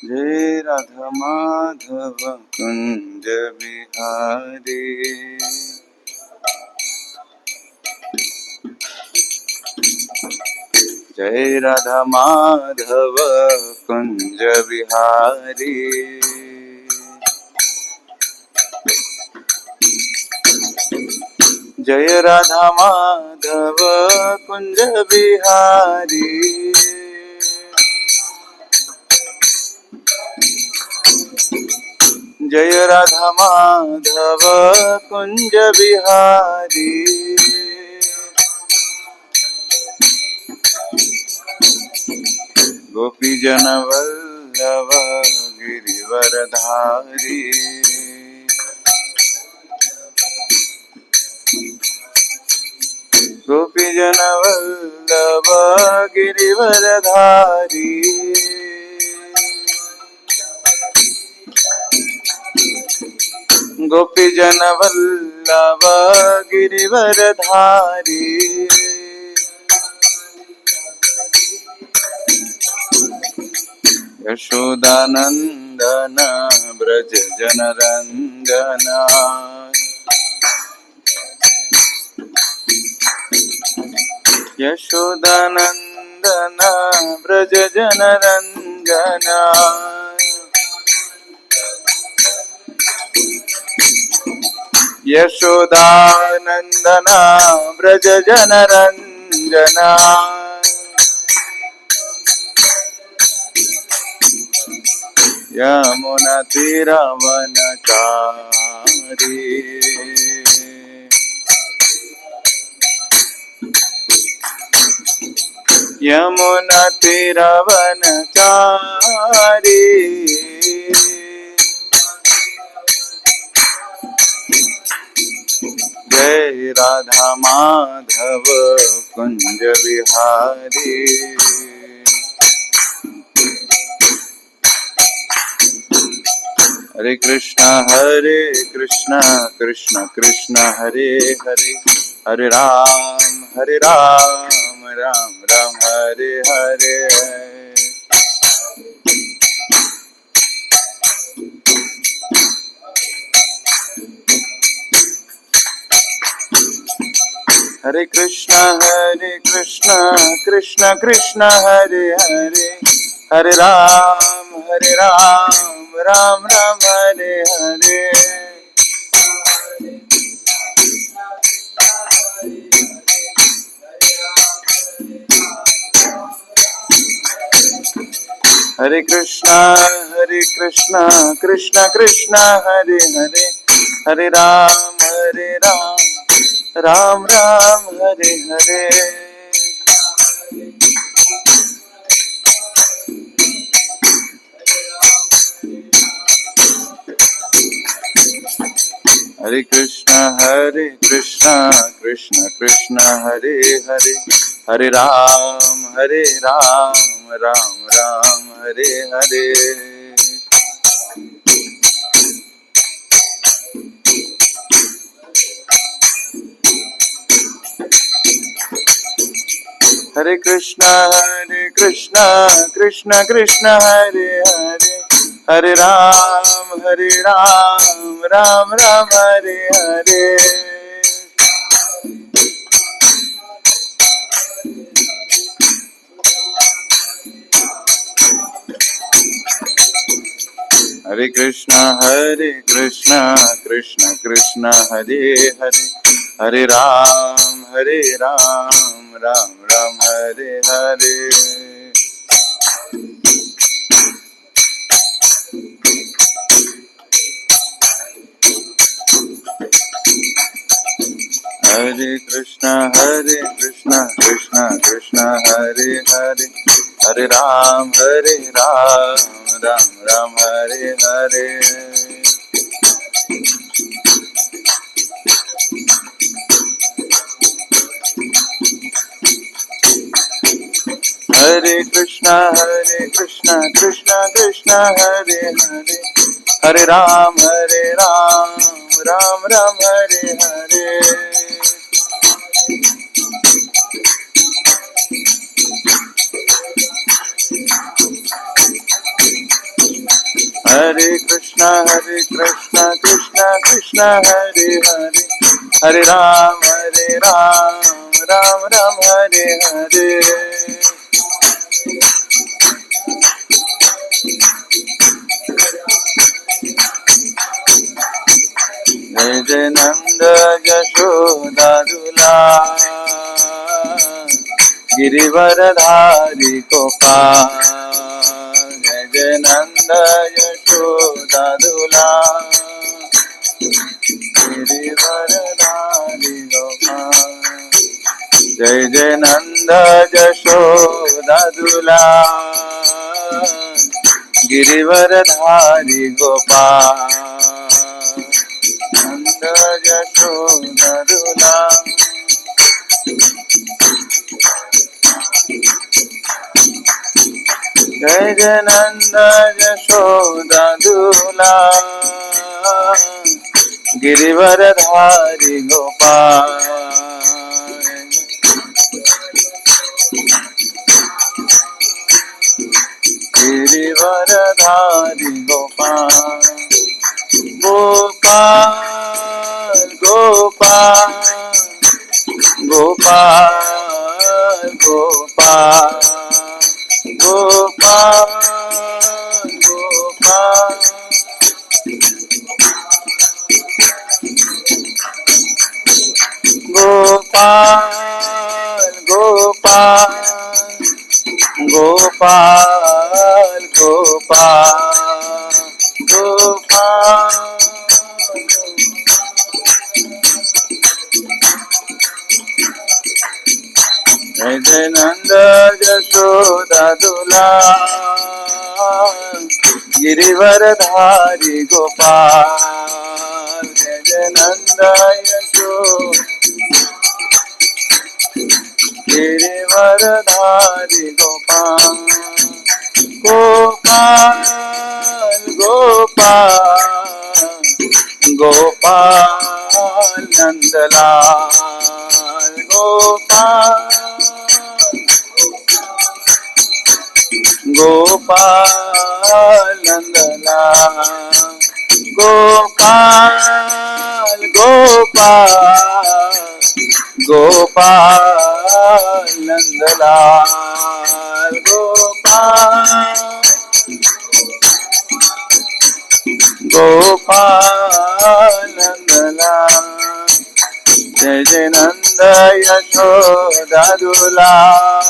जय राधा माधव कुंज बिहारी। जय राधा माधव कुंज बिहारी। जय राधा माधव कुंज बिहारी। जय राधा माधव कुंज बिहारी। गोपी जन वल्लभ गिरिवरधारी। गोपी जन वल्लभ गिरिवरधारी। गोपी जन वल्लभ गिरिवरधारी। यशोदानंदन ब्रज जनरंजना। यशोदानंदन ब्रज जनरंजना। यशोदानंदन ब्रज जनरंजना। यमुना तीरवनचारी। यमुना तीरवनचारी। जय राधा माधव कुंज बिहारी। हरे कृष्णा कृष्ण कृष्ण हरे हरे। हरे राम राम राम हरे हरे। हरे कृष्णा कृष्ण कृष्ण हरे हरे। हरे राम राम राम हरे हरे। हरे कृष्णा कृष्ण कृष्ण हरे हरे। हरे राम राम राम हरे हरे। हरे कृष्णा कृष्ण कृष्ण हरे हरे। हरे राम राम राम हरे हरे। हरे कृष्णा कृष्ण कृष्ण हरे हरे। हरे राम राम राम हरे हरे। हरे कृष्णा कृष्ण कृष्ण हरे हरे। हरे राम राम राम हरे हरे। हरे कृष्णा कृष्ण कृष्ण हरे हरे। हरे राम राम राम हरे हरे। हरे कृष्णा कृष्ण कृष्ण हरे हरे। हरे Ram Ram Ram Hare Hare. Hare Krishna Krishna Krishna Hare Hare, Hare Ram Ram Ram Hare Hare. जय जय नंद यशोदा दुलार, गिरिवरधारी गोपाल. जय जय नंद यशोदा दुलार, गिरिवरधारी गोपाल. जय जय नंद यशोदा दुलार, गिरिवरधारी गोपाल. नंद यशोदा दुलार. जय जय नंद यशोदा दुलार, गिरिवरधारी गोपाल. गिरिवरधारी गोपाल. गोपाल गोपाल गोपाल गोपाल गोपाल गोपाल. गोपाल गोपाल गोपाल गोपाल गोपाल. जय जय नंद यशोदा दुलार, गिरिवरधारी गोपाल. जय जय नंद यशोदा, गिरिवरधारी गोपाल. गोपाल गोपाल गोपाल नंदलाल. गोपाल गोपाल नंदलाल. गोपाल गोपाल गोपाल नंदलाल. गोपाल गोपाल नंदलाल. जय जय नंद यशोदा दुलार,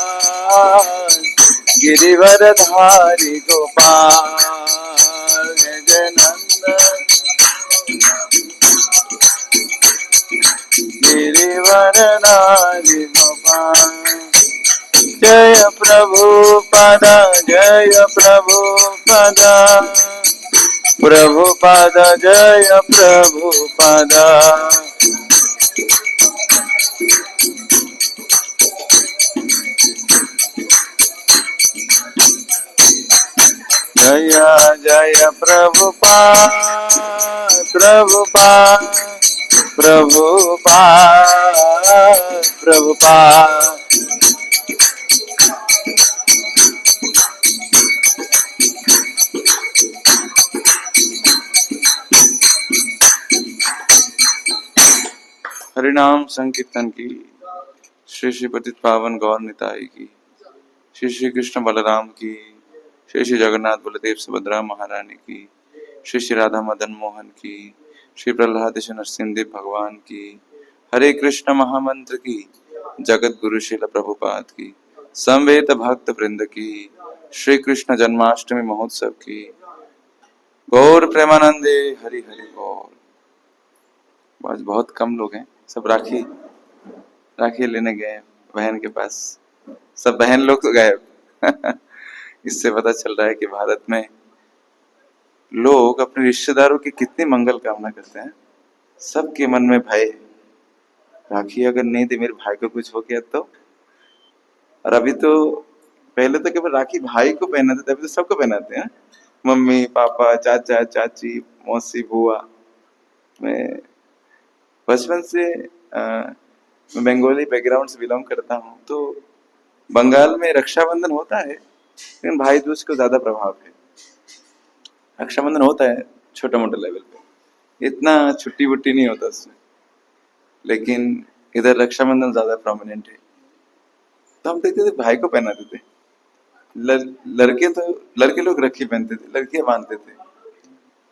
गिरिवरधारी गोपाल. जय जय नंद गिरिवरधारी गोपाल. जय प्रभुपद जय प्रभुपद, प्रभुपद जय प्रभुपद. जय जय प्रभुपाद प्रभुपाद प्रभुपाद प्रभुपाद. हरिनाम संकीर्तन की, श्री श्री पतित पावन गौर निताई की, श्री श्री कृष्ण बलराम की, श्री श्री जगन्नाथ बलदेव सुभद्रा महारानी की, श्री श्री राधा मदन मोहन की, श्री प्रहलाद नरसिंहदेव भगवान की, हरे कृष्ण महामंत्र की, जगत गुरु श्रील प्रभुपाद की, संवेद भक्त वृंद की, श्री कृष्ण जन्माष्टमी महोत्सव की, गौर प्रेमानंदे हरि हरि गौर. आज बहुत कम लोग हैं, सब राखी राखी लेने गए बहन के पास. सब बहन लोग तो गए. इससे पता चल रहा है कि भारत में लोग अपने रिश्तेदारों की कितनी मंगल कामना करते हैं. सबके मन में भय है, राखी अगर नहीं दे मेरे भाई को कुछ हो गया तो. और अभी तो पहले तो केवल राखी भाई को पहनाते थे, अभी तो सबको पहनाते हैं. मम्मी पापा चाचा चाची मौसी बुआ. मैं बचपन से मैं बंगाली बैकग्राउंड से बिलोंग करता हूँ, तो बंगाल में रक्षाबंधन होता है लेकिन भाई दूज को ज्यादा प्रभाव है. रक्षाबंधन होता है छोटा मोटा लेवल पे, इतना छुट्टी वुट्टी नहीं होता उसमें, लेकिन इधर रक्षाबंधन ज्यादा प्रोमिनेंट है। तो हम देखते थे भाई को पहनाते थे, लड़के तो लड़के लोग राखी पहनते थे, लड़कियां बांधते थे।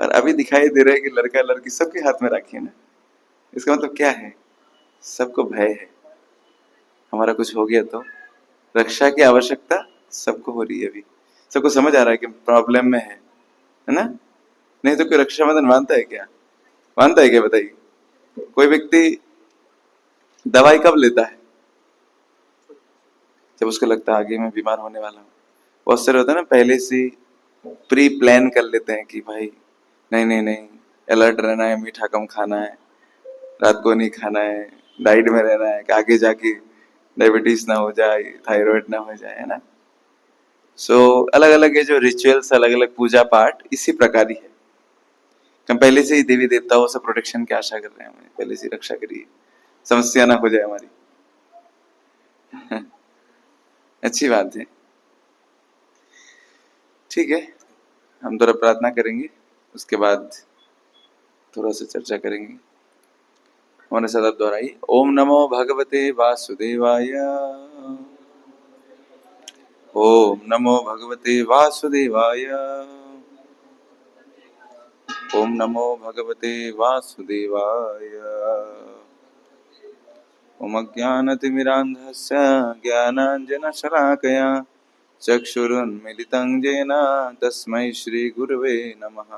और अभी दिखाई दे रहा है कि लड़का लड़की सबके हाथ में राखी है ना। इसका मतलब क्या है? सबको भय है, हमारा कुछ हो गया तो रक्षा की आवश्यकता सबको हो रही है। अभी सबको समझ आ रहा है कि प्रॉब्लम में है ना। नहीं तो कोई रक्षाबंधन मानता है क्या? मानता है क्या बताइए? कोई व्यक्ति दवाई कब लेता है? जब उसको लगता है आगे मैं बीमार होने वाला हूँ। बहुत सारे होता है ना, पहले से प्री प्लान कर लेते हैं कि भाई नहीं नहीं नहीं, अलर्ट रहना है, मीठा कम खाना है, रात को नहीं खाना है, डाइट में रहना है कि आगे जाके डायबिटीज ना हो जाए, थायराइड ना हो जाए, है ना। सो अलग अलग ये जो रिचुअल्स, अलग अलग पूजा पाठ इसी प्रकार ही है। हम पहले से ही देवी देवताओं से प्रोटेक्शन की आशा कर रहे हैं, हमें पहले से रक्षा करिए, समस्या ना हो जाए हमारी। अच्छी बात है। ठीक है, हम थोड़ा प्रार्थना करेंगे, उसके बाद थोड़ा सा चर्चा करेंगे। हमारे साथ आप दोहराइए, ओम नमो भगवते वासुदेवाय। ओम नमो भगवते वासुदेवाय। ओम नमो भगवते वासुदेवाय। ओम अज्ञानतिमिरान्धस्य ज्ञानाञ्जनशलाकया चक्षुरुन्मिलितं येन तस्मै श्रीगुरवे नमः।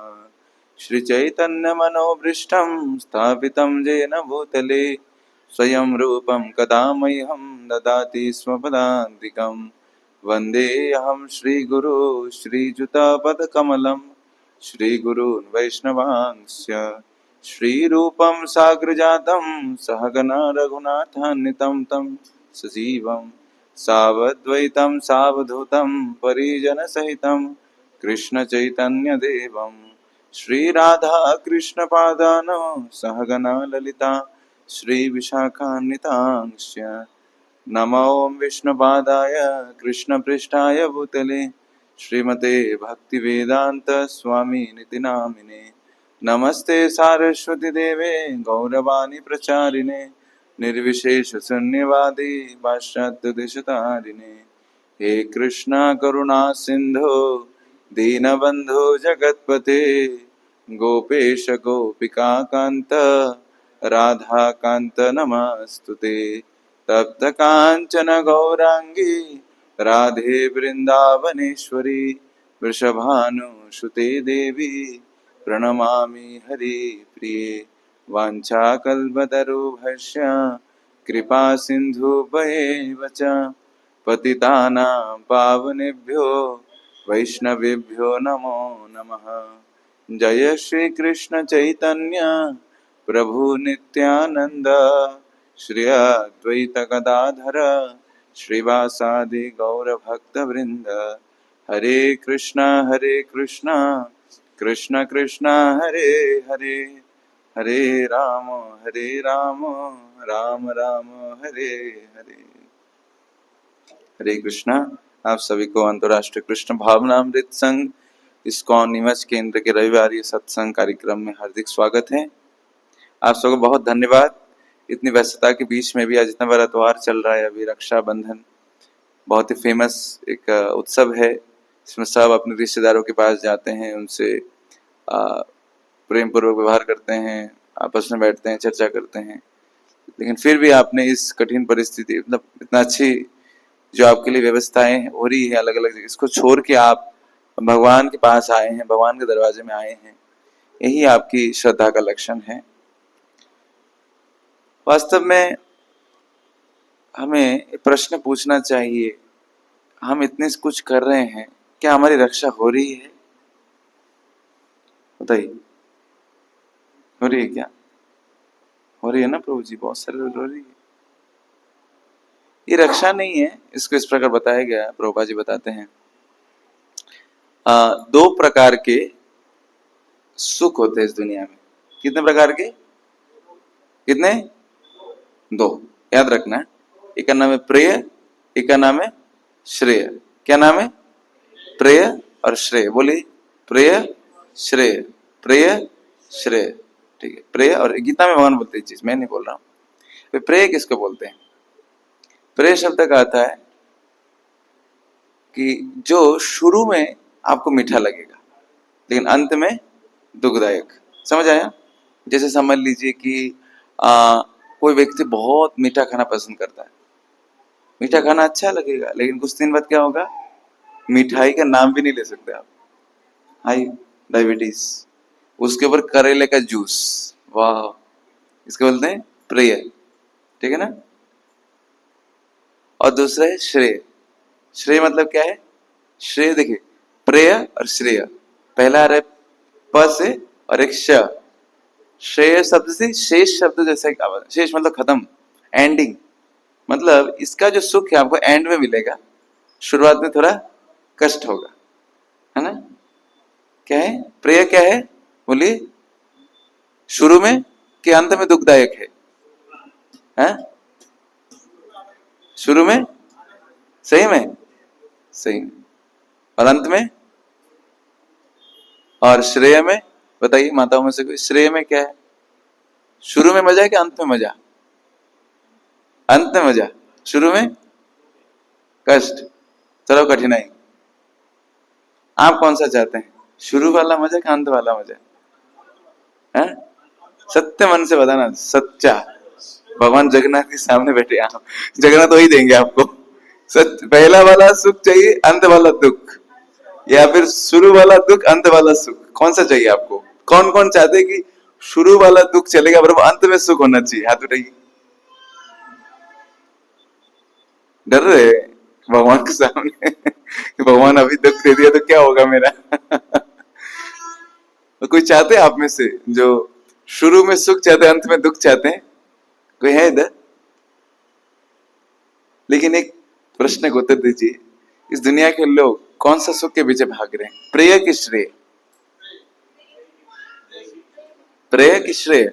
श्रीचैतन्यमनोभीष्टं स्थापितं येन भूतले स्वयं रूपं कदा मह्यं ददाति स्वपदान्तिकं। वन्देऽहं श्रीगुरो श्रीयुतापदकमलं श्रीगुरून् वैष्णवांश्च श्रीरूपं साग्रजातं सहगना रघुनाथान्वितं तं सजीवं सावद्वैतं सावधूतं परिजनसहितं कृष्णचैतन्यदेवं श्रीराधाकृष्णपादान् सहगना ललिता श्रीविशाखान्वितांश्च नमो विष्णुपादाय कृष्णपृष्ठाय भूतले श्रीमते भक्तिवेदांत स्वामी निति नामिने। नमस्ते सारस्वती देवे गौरवाणी प्रचारिणे निर्विशेष शून्यवादी पाश्चात्य देशतारिणे। हे कृष्णा करुणा सिंधु दीनबंधु जगतपते गोपेश गोपिका कांत राधा कांत नमस्तुते। तप्त कांचन गौरांगी राधे वृंदावनेश्वरी वृषभानुसुते देवी प्रणमामि हरिप्रिये। वाञ्छाकल्पतरुभ्यश्च कृपा सिन्धुभ्येव च पतितानां पावनेभ्यो वैष्णवेभ्यो नमो नमः। जय श्री कृष्ण चैतन्य प्रभु नित्यानंद श्री अद्वैत गदाधर श्रीवासादि गौर भक्त वृंद। हरे कृष्णा कृष्ण कृष्ण हरे हरे, हरे राम राम राम हरे हरे। हरे कृष्णा। आप सभी को अंतर्राष्ट्रीय कृष्ण भावनामृत संघ इस्कॉन नीमच केंद्र के रविवार सत्संग कार्यक्रम में हार्दिक स्वागत है। आप सबको बहुत धन्यवाद। इतनी व्यस्तता के बीच में भी आज इतना बड़ा त्योहार चल रहा है। अभी रक्षाबंधन बहुत ही फेमस एक उत्सव है। इसमें सब अपने रिश्तेदारों के पास जाते हैं, उनसे प्रेम पूर्वक व्यवहार करते हैं, आपस में बैठते हैं, चर्चा करते हैं। लेकिन फिर भी आपने इस कठिन परिस्थिति, मतलब इतना अच्छी जो आपके लिए व्यवस्थाएं हो रही है अलग अलग जगह, इसको छोड़ के आप भगवान के पास आए हैं, भगवान के दरवाजे में आए हैं। यही आपकी श्रद्धा का लक्षण है। वास्तव में हमें प्रश्न पूछना चाहिए, हम इतने कुछ कर रहे हैं, क्या हमारी रक्षा हो रही है? बताइए, हो रही है क्या? हो रही है ना प्रभु जी, बहुत सारे हो रही है। ये रक्षा नहीं है, इसको इस प्रकार बताया गया है। प्रभुपा जी बताते हैं दो प्रकार के सुख होते हैं इस दुनिया में। कितने प्रकार के? कितने? दो, याद रखना है। एक का नाम है प्रिय, एक का नाम है श्रेय। क्या नाम है? प्रिय और श्रेय। बोलिए, प्रिय श्रेय, प्रेय, श्रेय, ठीक है। प्रेय, और गीता में भगवान बोलते हैं चीज, मैं नहीं बोल रहा हूं। प्रेय किसको बोलते हैं? प्रेय शब्द का अर्थ है कि जो शुरू में आपको मीठा लगेगा लेकिन अंत में दुखदायक। समझ आया? जैसे समझ लीजिए कि कोई व्यक्ति बहुत मीठा खाना पसंद करता है, मीठा खाना अच्छा लगेगा लेकिन कुछ दिन बाद क्या होगा, मिठाई का नाम भी नहीं ले सकते आप, हाई डायबिटीज। उसके ऊपर करेले का जूस, वाह, इसको बोलते हैं प्रिय, ठीक है ना। और दूसरा है श्रेय। श्रेय मतलब क्या है? श्रेय देखिए, प्रेय और श्रेय, पहला आ रहा है प से और एक श। श्रेय शब्द से शेष शब्द जैसे, शेष मतलब खत्म, एंडिंग, मतलब इसका जो सुख है आपको एंड में मिलेगा, शुरुआत में थोड़ा कष्ट होगा, है ना। क्या है प्रेय? क्या है बोलिए? शुरू में कि अंत में दुखदायक है? हैं? शुरू में, सही में, सही में, और अंत में, और श्रेय में बताइए माताओं में से कोई, श्रेय में क्या है? शुरू में मजा है कि अंत में मजा? अंत में मजा, शुरू में कष्ट, चलो कठिनाई। आप कौन सा चाहते हैं, शुरू वाला मजा कि अंत वाला मजा? है? सत्य मन से बताना, सच्चा। भगवान जगन्नाथ के सामने बैठे आप, जगन्नाथ वही देंगे आपको। सच, पहला वाला सुख चाहिए, अंत वाला दुख, या फिर शुरू वाला दुख, अंत वाला सुख? कौन सा चाहिए आपको? कौन कौन चाहते हैं कि शुरू वाला दुख चलेगा पर अंत में सुख होना चाहिए? हाथ उठाइए। डर रहे भगवान के सामने कि भगवान अभी दुख दे दिया तो क्या होगा मेरा? तो कोई चाहते हैं आप में से जो शुरू में सुख चाहते हैं, अंत में दुख चाहते हैं? कोई है इधर? लेकिन एक प्रश्न को उत्तर दीजिए, इस दुनिया के लोग कौन सा सुख के पीछे भाग रहे हैं, प्रेय की श्रेय? प्रेय की श्रेय?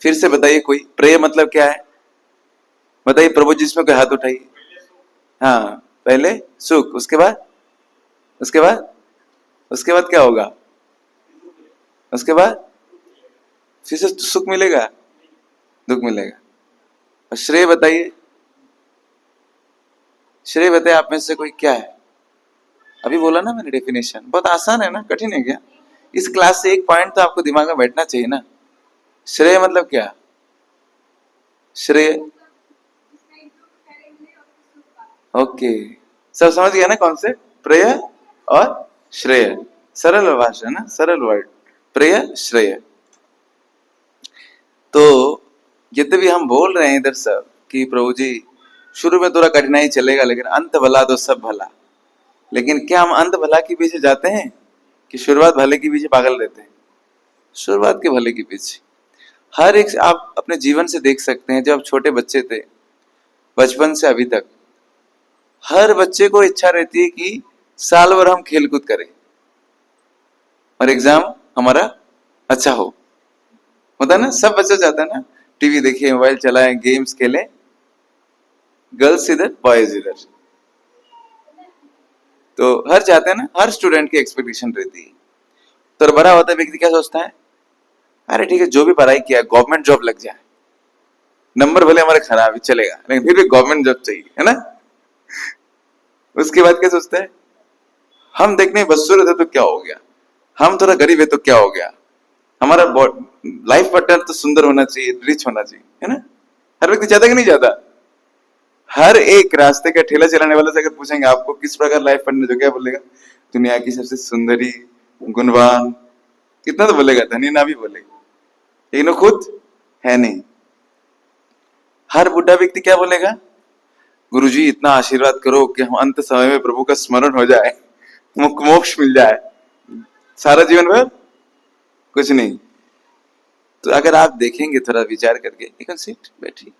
फिर से बताइए कोई, प्रेय मतलब क्या है बताइए प्रभु, जिसमें कोई हाथ उठाइए। हाँ, पहले सुख, उसके बाद, उसके बाद, उसके बाद क्या होगा? उसके बाद फिर से सुख मिलेगा, दुख मिलेगा। और श्रेय बताइए, श्रेय बताइए आप में से कोई क्या है? अभी बोला ना मैंने डेफिनेशन, बहुत आसान है ना, कठिन है क्या? इस क्लास से एक पॉइंट तो आपको दिमाग में बैठना चाहिए ना। श्रेय मतलब क्या? श्रेय, ओके, सब समझ गया ना कॉन्सेप्ट? प्रेय और श्रेय, सरल भाषा ना, सरल वर्ड, प्रेय श्रेय। तो यद्यपि हम बोल रहे हैं इधर सब कि प्रभु जी शुरू में थोड़ा कठिनाई चलेगा लेकिन अंत भला तो सब भला, लेकिन क्या हम अंत भला के पीछे जाते हैं कि शुरुआत भले के पीछे पागल रहते हैं? शुरुआत के भले के पीछे हर एक, आप अपने जीवन से देख सकते हैं, जब छोटे बच्चे थे, बचपन से अभी तक हर बच्चे को इच्छा रहती है कि साल भर हम खेल कूद करें और एग्जाम हमारा अच्छा हो, होता है ना, सब बच्चे चाहते हैं ना, टीवी देखिए, मोबाइल चलाएं, गेम्स खेलें, गर्ल्स इधर बॉयज इधर, तो हर चाहते हैं ना, हर स्टूडेंट की एक्सपेक्टेशन रहती है। तो बड़ा होता है व्यक्ति क्या सोचता है, अरे ठीक है जो भी पढ़ाई किया गवर्नमेंट जॉब लग जाए, नंबर भले हमारे खराब है चलेगा लेकिन फिर भी गवर्नमेंट जॉब चाहिए, है ना। उसके बाद क्या सोचता है, हम देखने में बदसूरत है तो क्या हो गया, हम थोड़ा गरीब है तो क्या हो गया, हमारा लाइफ पार्टनर तो सुंदर होना चाहिए, रिच होना चाहिए, है ना। हर व्यक्ति चाहता कि नहीं चाहता? हर एक रास्ते का ठेला चलाने वाले से अगर पूछेंगे आपको किस प्रकार लाइफ पार्टनर, जो क्या बोलेगा, दुनिया की सबसे सुंदरी, गुणवान, कितना तो बोलेगा, धनी ना भी बोलेगा, लेकिन वो खुद है नहीं। हर बुढ़ा व्यक्ति क्या बोलेगा, गुरुजी इतना आशीर्वाद करो कि हम अंत समय में प्रभु का स्मरण हो जाए, मोक्ष मिल जाए, सारा जीवन भर कुछ नहीं। तो अगर आप देखेंगे थोड़ा विचार करके, एक सीट बैठिए,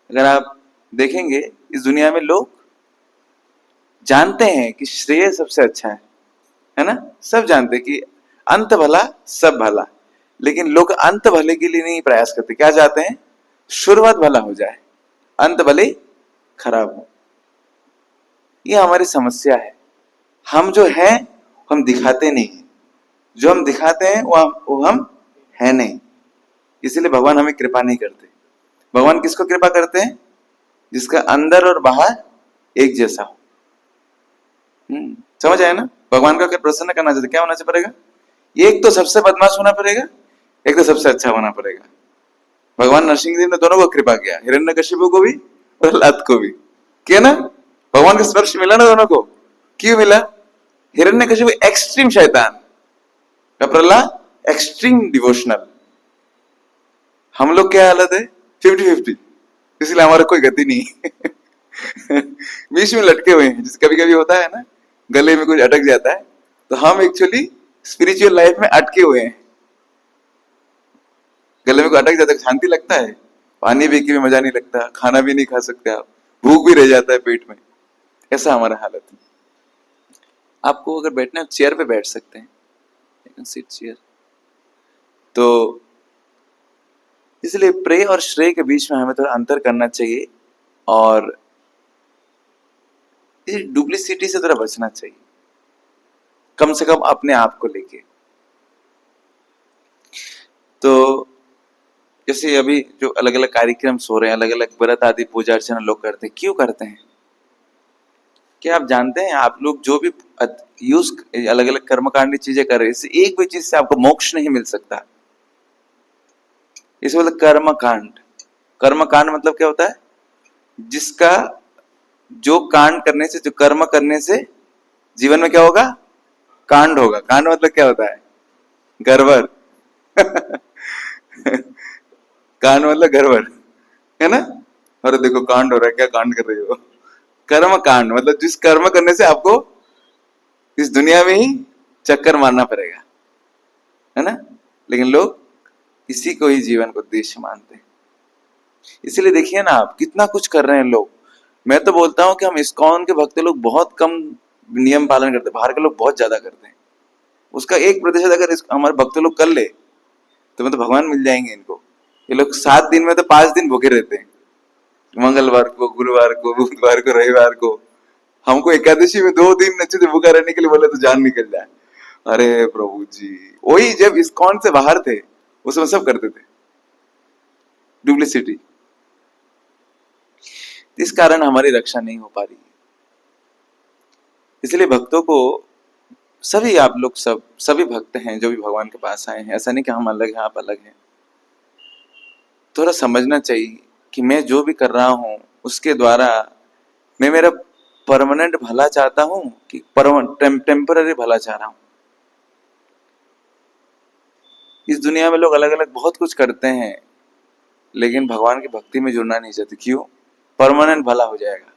अगर आप देखेंगे इस दुनिया में लोग जानते हैं कि श्रेय सबसे अच्छा है ना, सब जानते हैं कि अंत भला सब भला, लेकिन लोग अंत भले के लिए नहीं प्रयास करते, क्या चाहते हैं, शुरुआत भला हो जाए, अंत भले खराब हो। ये हमारी समस्या है। हम जो है हम दिखाते नहीं हैं। जो हम दिखाते हैं वो हम है नहीं। इसीलिए भगवान हमें कृपा नहीं करते। भगवान किसको कृपा करते हैं? जिसका अंदर और बाहर एक जैसा हो। समझ आया ना? भगवान को अगर प्रसन्न करना चाहते क्या होना चाहिए पड़ेगा? एक तो सबसे बदमाश होना पड़ेगा, एक तो सबसे अच्छा होना पड़ेगा। भगवान नरसिंह देव ने दोनों को कृपा किया, हिरण्यकशिपु को भी, प्रहलाद को भी किया ना। भगवान का स्पर्श मिला ना दोनों को। क्यों मिला? हिरण्यकशिपु एक्सट्रीम शैतान, प्रहलाद एक्सट्रीम डिवोशनल। हम लोग क्या हालत है? 50-50। इसलिए हमारा कोई गति नहीं। बीच में लटके हुए हैं। कभी कभी होता है ना, गले में कुछ अटक जाता है, तो हम एक्चुअली स्पिरिचुअल लाइफ में अटके हुए हैं। गले में कुछ अटक जाता है, शांति लगता है, पानी पी के भी मजा नहीं लगता, खाना भी नहीं खा सकते आप, भूख भी रह जाता है पेट में। ऐसा हमारा हालत है। आपको अगर बैठना है चेयर पे बैठ सकते हैं, सिट चेयर। तो इसलिए प्रे और श्रेय के बीच में हमें थोड़ा अंतर करना चाहिए और डुप्लीसिटी से थोड़ा बचना चाहिए, कम से कम अपने आप को लेके। तो जैसे अभी जो अलग अलग कार्यक्रम हो रहे हैं, अलग अलग व्रत आदि पूजा अर्चना लोग करते हैं, क्यों करते हैं? क्या आप जानते हैं? आप लोग जो भी यूज अलग अलग कर्मकांडी चीजें कर रहे हैं, इससे एक भी चीज से आपको मोक्ष नहीं मिल सकता। इसे बोलते कर्मकांड। कर्मकांड मतलब क्या होता है? जिसका जो कांड करने से, जो कर्म करने से जीवन में क्या होगा? कांड होगा। कांड मतलब क्या होता है? गड़बड़। कांड मतलब गड़बड़, है ना? अरे देखो कांड हो रहा है, क्या कांड कर रही हो? कर्म कांड मतलब जिस कर्म करने से आपको इस दुनिया में ही चक्कर मारना पड़ेगा, है ना? लेकिन लोग इसी को ही जीवन को उद्देश्य मानते हैं। इसीलिए देखिए ना आप, कितना कुछ कर रहे हैं लोग। मैं तो बोलता हूं कि हम इस्कॉन के भक्त लोग बहुत कम नियम पालन करते हैं, बाहर के लोग बहुत ज्यादा करते हैं। उसका 1% अगर हमारे भक्त लोग कर ले तो मतलब भगवान मिल जाएंगे इनको। ये लोग 7 दिन में तो 5 दिन भूखे रहते हैं, मंगलवार को, गुरुवार को, बुधवार को, रविवार को। हमको एकादशी में 2 दिन अच्छे से भूखा रहने के लिए बोले तो जान निकल जाए। अरे प्रभु जी, वही जब इस्कॉन से बाहर थे उसमें सब करते थे डुप्लीसिटी। इस कारण हमारी रक्षा नहीं हो पा रही है। इसलिए भक्तों को, सभी आप लोग सब सभी भक्त हैं जो भी भगवान के पास आए हैं, ऐसा नहीं कि हम अलग हैं आप अलग हैं। थोड़ा समझना चाहिए कि मैं जो भी कर रहा हूं उसके द्वारा मैं मेरा परमानेंट भला चाहता हूं कि टेम्पररी भला चाह रहा हूं। इस दुनिया में लोग अलग अलग बहुत कुछ करते हैं, लेकिन भगवान की भक्ति में जुड़ना नहीं चाहते। क्यों? परमानेंट भला हो जाएगा,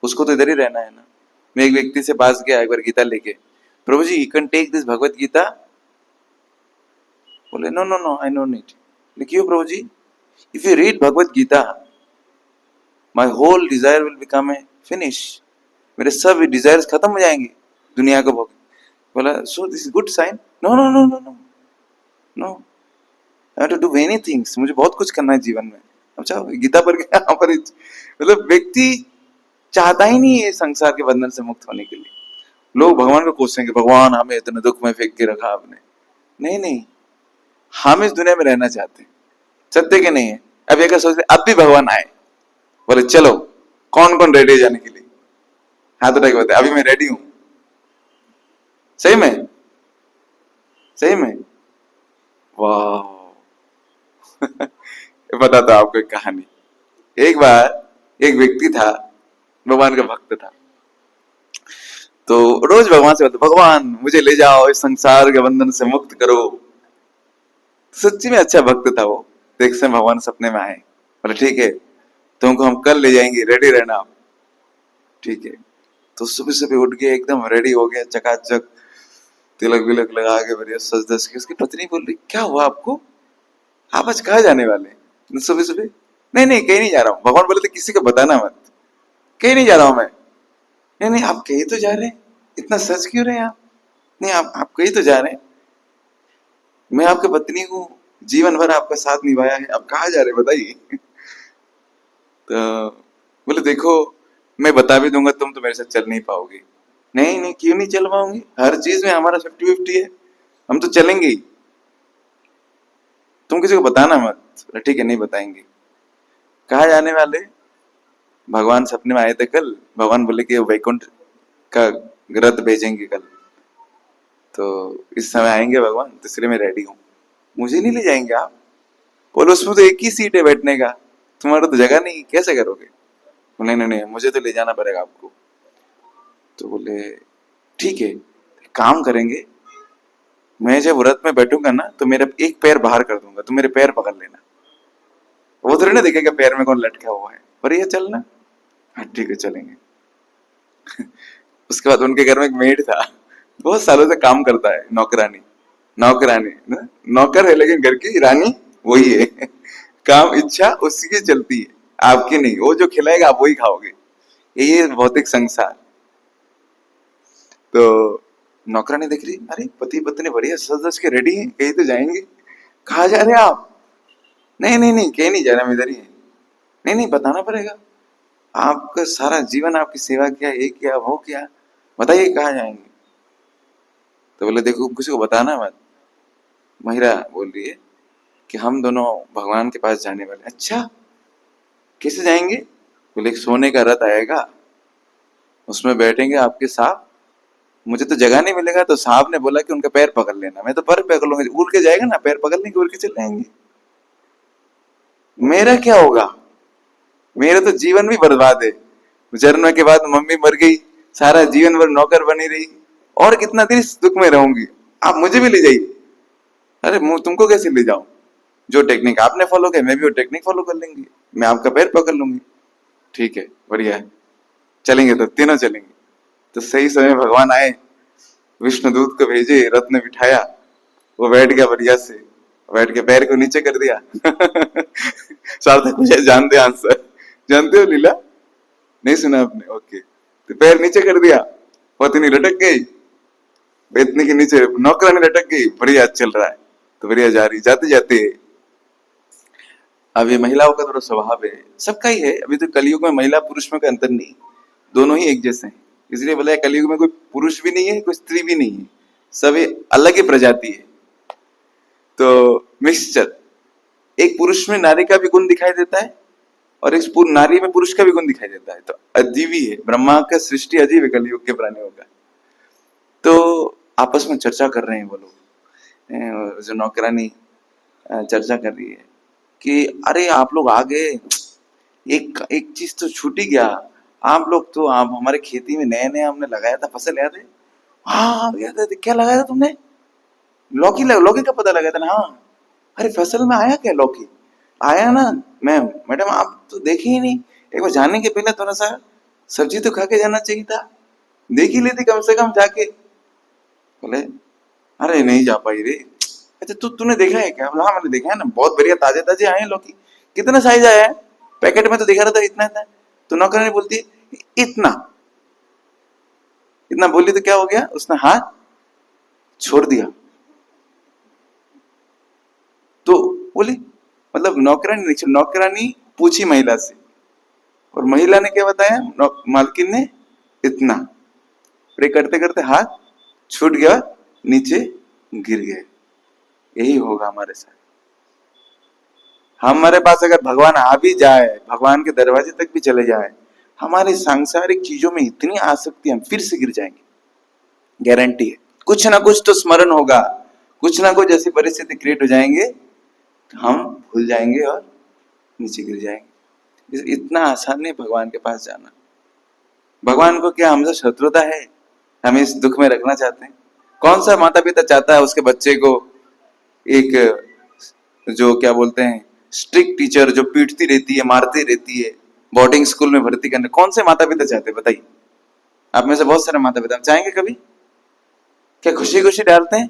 उसको तो इधर ही रहना है ना। मैं एक व्यक्ति से पास गया एक बार गीता लेके, Prabhu ji you can take this Bhagavad Gita. बोले no no no I no need. क्यों Prabhu ji? If you read Bhagavad Gita my whole desire will become a finish. मेरे सब डिजायर्स खत्म हो जाएंगे दुनिया को भोग। बोला so this is good sign. No no no no no no, I have to do many things. मुझे बहुत कुछ करना है जीवन में। अच्छा गीता पर यहाँ पर मतलब व्यक्ति चाहता ही नहीं है संसार के बंधन से मुक्त होने के लिए। लोग भगवान को कोसेंगे, भगवान हमें इतने दुख में फेंक के रखा आपने। नहीं नहीं, हम इस दुनिया में रहना चाहते हैं। सत्य के नहीं है। अब ये क्या सोचते अब भी भगवान आए, बोले चलो कौन कौन रेडी है जाने के लिए? हाथ उठा के बताए अभी मैं रेडी हूं। सही में? सही में? वाह। बताता हूं आपको एक कहानी। एक बार एक व्यक्ति था, भगवान का भक्त था। तो रोज भगवान से बोलते भगवान मुझे ले जाओ, इस संसार के बंधन से मुक्त करो। सच्ची में अच्छा भक्त था वो। देख से भगवान सपने में आए, बोले ठीक है तुमको हम कल ले जाएंगे, रेडी रहना आप। ठीक है। तो सुबह सुबह उठ गया, एकदम रेडी हो गया, चकाचक तिलक विलक लगा के बढ़िया सज धज के। उसकी पत्नी बोल रही क्या हुआ आपको, आप आज कहाँ जाने वाले सुबह सुबह? नहीं नहीं कहीं नहीं जा रहा हूँ। भगवान बोले थे किसी को बताना मत, कहीं नहीं जा रहा हूं मैं। नहीं नहीं आप कहीं तो जा रहे हैं, इतना सच क्यों रहे हैं आप? नहीं आप कहीं तो जा रहे हैं, मैं आपकी पत्नी हूँ, जीवन भर आपका साथ निभाया है, आप कहाँ जा रहे हैं बताइए। तो बोले देखो मैं बता भी दूंगा तुम तो मेरे साथ चल नहीं पाओगे। नहीं नहीं, क्यों नहीं चल पाऊंगी, हर चीज में हमारा 50-50 है, हम तो चलेंगे ही। तुम किसी को बताना मत। बोला, ठीक है नहीं बताएंगे। कहा जाने वाले, भगवान सपने में आए थे कल, भगवान बोले कि वैकुंठ का रथ भेजेंगे कल, तो इस समय आएंगे भगवान, तो इसलिए मैं रेडी हूँ। मुझे नहीं ले जाएंगे आप? बोलो उसमें तो एक ही सीट है बैठने का, तुम्हारा तो जगह नहीं, कैसे करोगे? नहीं नहीं नहीं, मुझे तो ले जाना पड़ेगा आपको। तो बोले ठीक है, काम करेंगे, मैं जब व्रत में बैठूंगा ना तो मेरा एक पैर बाहर कर दूंगा, तो मेरे पैर पकड़ लेना। वो थोड़ी ना देखेगा पैर में कौन लटका हुआ है, पर ये चलना। हाँ ठीक है चलेंगे। उसके बाद उनके घर में एक मेड था, बहुत सालों से काम करता है, नौकरानी। नौकरानी ना? नौकर है लेकिन घर की रानी वही है। काम इच्छा उसी की चलती है, आपकी नहीं। वो जो खिलाएगा आप वही खाओगे, ये भौतिक संसार। तो नौकरानी देख रही, अरे पति पत्नी बढ़िया सज धज के रेडी है, कहीं तो जाएंगे। कहा जा रहे हैं आप? नहीं नहीं नहीं, कहीं नहीं जा रहे, हम इधर ही हैं। नहीं नहीं, बताना पड़ेगा, आपका सारा जीवन आपकी सेवा किया, ये किया वो किया, बताइए कहाँ जाएंगे? तो बोले देखो किसी को बताना मत। महिला बोल रही है कि हम दोनों भगवान के पास जाने वाले। अच्छा कैसे जाएंगे? बोले सोने का रथ आएगा, उसमें बैठेंगे आपके सांप, मुझे तो जगह नहीं मिलेगा, तो सांप ने बोला कि उनका पैर पकड़ लेना, मैं तो पैर पकड़ लूंगा, उड़ के जाएगा ना, पैर पकड़ लेंगे, उड़ के चले जाएंगे। मेरा क्या होगा? मेरा तो जीवन भी बर्बाद है। जन्म के बाद मम्मी मर गई, सारा जीवन भर नौकर बनी रही, और कितना दिन इस दुख में रहूंगी, आप मुझे भी ले जाइए। अरे तुमको कैसे ले जाऊं? जो टेक्निक आपने फॉलो किया मैं भी वो टेक्निक फॉलो कर लेंगे, मैं आपका पैर पकड़ लूंगी। ठीक है बढ़िया है, चलेंगे, तो तीनों चलेंगे। तो सही समय भगवान आए, विष्णुदूत को भेजे, रथ ने बिठाया, वो बैठ गया बढ़िया से, बैठ के पैर को नीचे कर दिया। सार्थक मुझे जानते आंसर, जानते हो लीला? नहीं सुना आपने? ओके। तो पैर नीचे कर दिया, पत्नी लटक गई, बेतने के नीचे नौकरानी लटक गई, बढ़िया चल रहा है। तो बढ़िया जा रही, जाते जाते अब ये महिलाओं का थोड़ा स्वभाव है, सबका ही है, अभी तो कलयुग में महिला पुरुष में कोई अंतर नहीं, दोनों ही एक जैसे हैं। इसलिए बोला कलयुग में कोई पुरुष भी नहीं है, कोई स्त्री भी नहीं है, सब अलग ही प्रजाति है। तो मिक्सचर, एक पुरुष में नारी का भी गुण दिखाई देता है, और एक नारी में पुरुष का भी गुण दिखाई देता है, तो अजीब ही है, ब्रह्मा का सृष्टि अजीब है कलयुग के प्राणियों का। तो आपस में चर्चा कर रहे हैं वो लोग, जो नौकरानी चर्चा कर रही है कि अरे आप लोग आ गए, एक एक चीज तो छूट ही गया, आप लोग तो, आप हमारे खेती में नए नए हमने लगाया था फसल, याद है? हाँ याद है, क्या लगाया था तुमने? लौकी लौकी का पता लगाया था ना? हाँ। अरे फसल में आया क्या लौकी? आया ना मैम, मैडम आप तो देखे ही नहीं, एक बार जाने के पहले थोड़ा सा सब्जी तो खा के जाना चाहिए था, देख ही लेती कम से कम जाके। बोले अरे नहीं जा पाई रे। अच्छा तूने देखा है क्या? हाँ मैंने देखा है ना, बहुत बढ़िया ताजे ताजे आए हैं लौकी। कितना साइज आया है? पैकेट में तो दिखा रहा था इतना इतना। तो नौकरानी बोलती है इतना इतना, बोली तो क्या हो गया, उसने हाथ छोड़ दिया। तो बोली मतलब नौकरानी पूछी महिला से, और महिला ने क्या बताया, मालकिन ने इतना, प्रे करते करते हाथ छूट गया, नीचे गिर गए। यही होगा हमारे साथ। हमारे पास अगर भगवान आ भी जाए, भगवान के दरवाजे तक भी चले जाए, हमारे सांसारिक चीजों में इतनी आसक्ति, हम फिर से गिर जाएंगे, गारंटी है। कुछ ना कुछ तो स्मरण होगा, कुछ ना कुछ ऐसी परिस्थिति क्रिएट हो जाएंगे, हम भूल जाएंगे और नीचे गिर जाएंगे। इतना आसान नहीं भगवान के पास जाना। भगवान को क्या हमसे शत्रुता है? हम इस दुख में रखना चाहते हैं? कौन सा माता पिता चाहता है उसके बच्चे को एक, जो क्या बोलते हैं, स्ट्रिक्ट टीचर जो पीटती रहती है, मारती रहती है, बोर्डिंग स्कूल में भर्ती करने? कौन से माता पिता चाहते हैं बताइए? आप में से बहुत सारे माता पिता चाहेंगे कभी? क्या खुशी खुशी डालते हैं?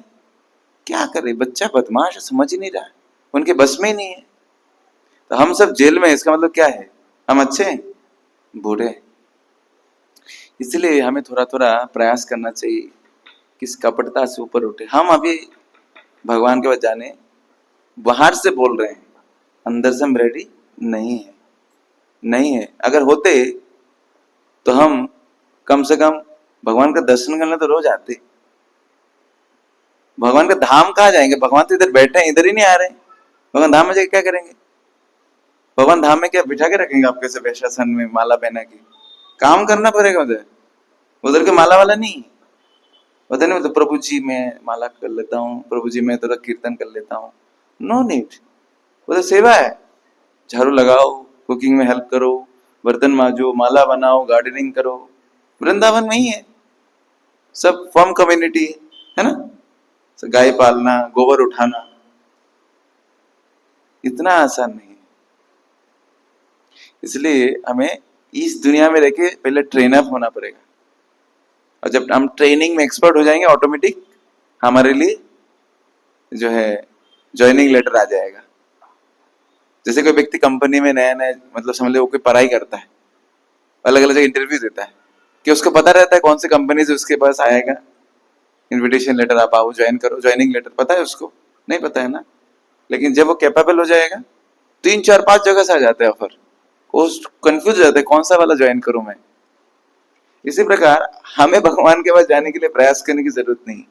क्या करे, बच्चा बदमाश है, समझ ही नहीं रहा, उनके बस में ही नहीं है। तो हम सब जेल में, इसका मतलब क्या है, हम अच्छे हैं, बुरे हैं। इसलिए हमें थोड़ा थोड़ा प्रयास करना चाहिए कि इस कपटता से ऊपर उठे। हम अभी भगवान के पास जाने बाहर से बोल रहे हैं, अंदर से हम रेडी नहीं है। नहीं है, अगर होते तो हम कम से कम भगवान का दर्शन करने तो रोज आते। भगवान का धाम कहाँ जाएंगे? भगवान तो इधर बैठे हैं, इधर ही नहीं आ रहे। भगवान धाम में जाके क्या करेंगे? भगवान धाम में क्या बिठा के रखेंगे आपके से वैशासन में माला पहना के? काम करना पड़ेगा उधर। उधर के माला वाला नहीं, पता नहीं मतलब प्रभु जी मैं माला कर लेता हूँ, प्रभु जी मैं थोड़ा कीर्तन कर लेता हूँ। No need. वो तो सेवा है। झाड़ू लगाओ, कुकिंग में हेल्प करो, बर्तन मांजो, माला बनाओ, गार्डनिंग करो। वृंदावन में ही है सब, फॉर्म कम्युनिटी है ना। गाय पालना, गोबर उठाना इतना आसान नहीं है। इसलिए हमें इस दुनिया में रह के पहले ट्रेन अप होना पड़ेगा, और जब हम ट्रेनिंग में एक्सपर्ट हो जाएंगे ऑटोमेटिक हमारे लिए जो है ज्वाइनिंग लेटर आ जाएगा। जैसे कोई व्यक्ति कंपनी में नया नया मतलब समझ लो वो कोई पढ़ाई करता है, अलग अलग जगह इंटरव्यू देता है, कि उसको पता रहता है कौन सी कंपनी से उसके पास आएगा इनविटेशन लेटर, आप आओ ज्वाइन करो, ज्वाइनिंग लेटर पता है उसको? नहीं पता है ना। लेकिन जब वो कैपेबल हो जाएगा 3 4 5 जगह से आ जाते हैं ऑफर, वो कंफ्यूज हो जाते हैं कौन सा वाला ज्वाइन करूं मैं। इसी प्रकार हमें भगवान के पास जाने के लिए प्रयास करने की जरूरत नहीं,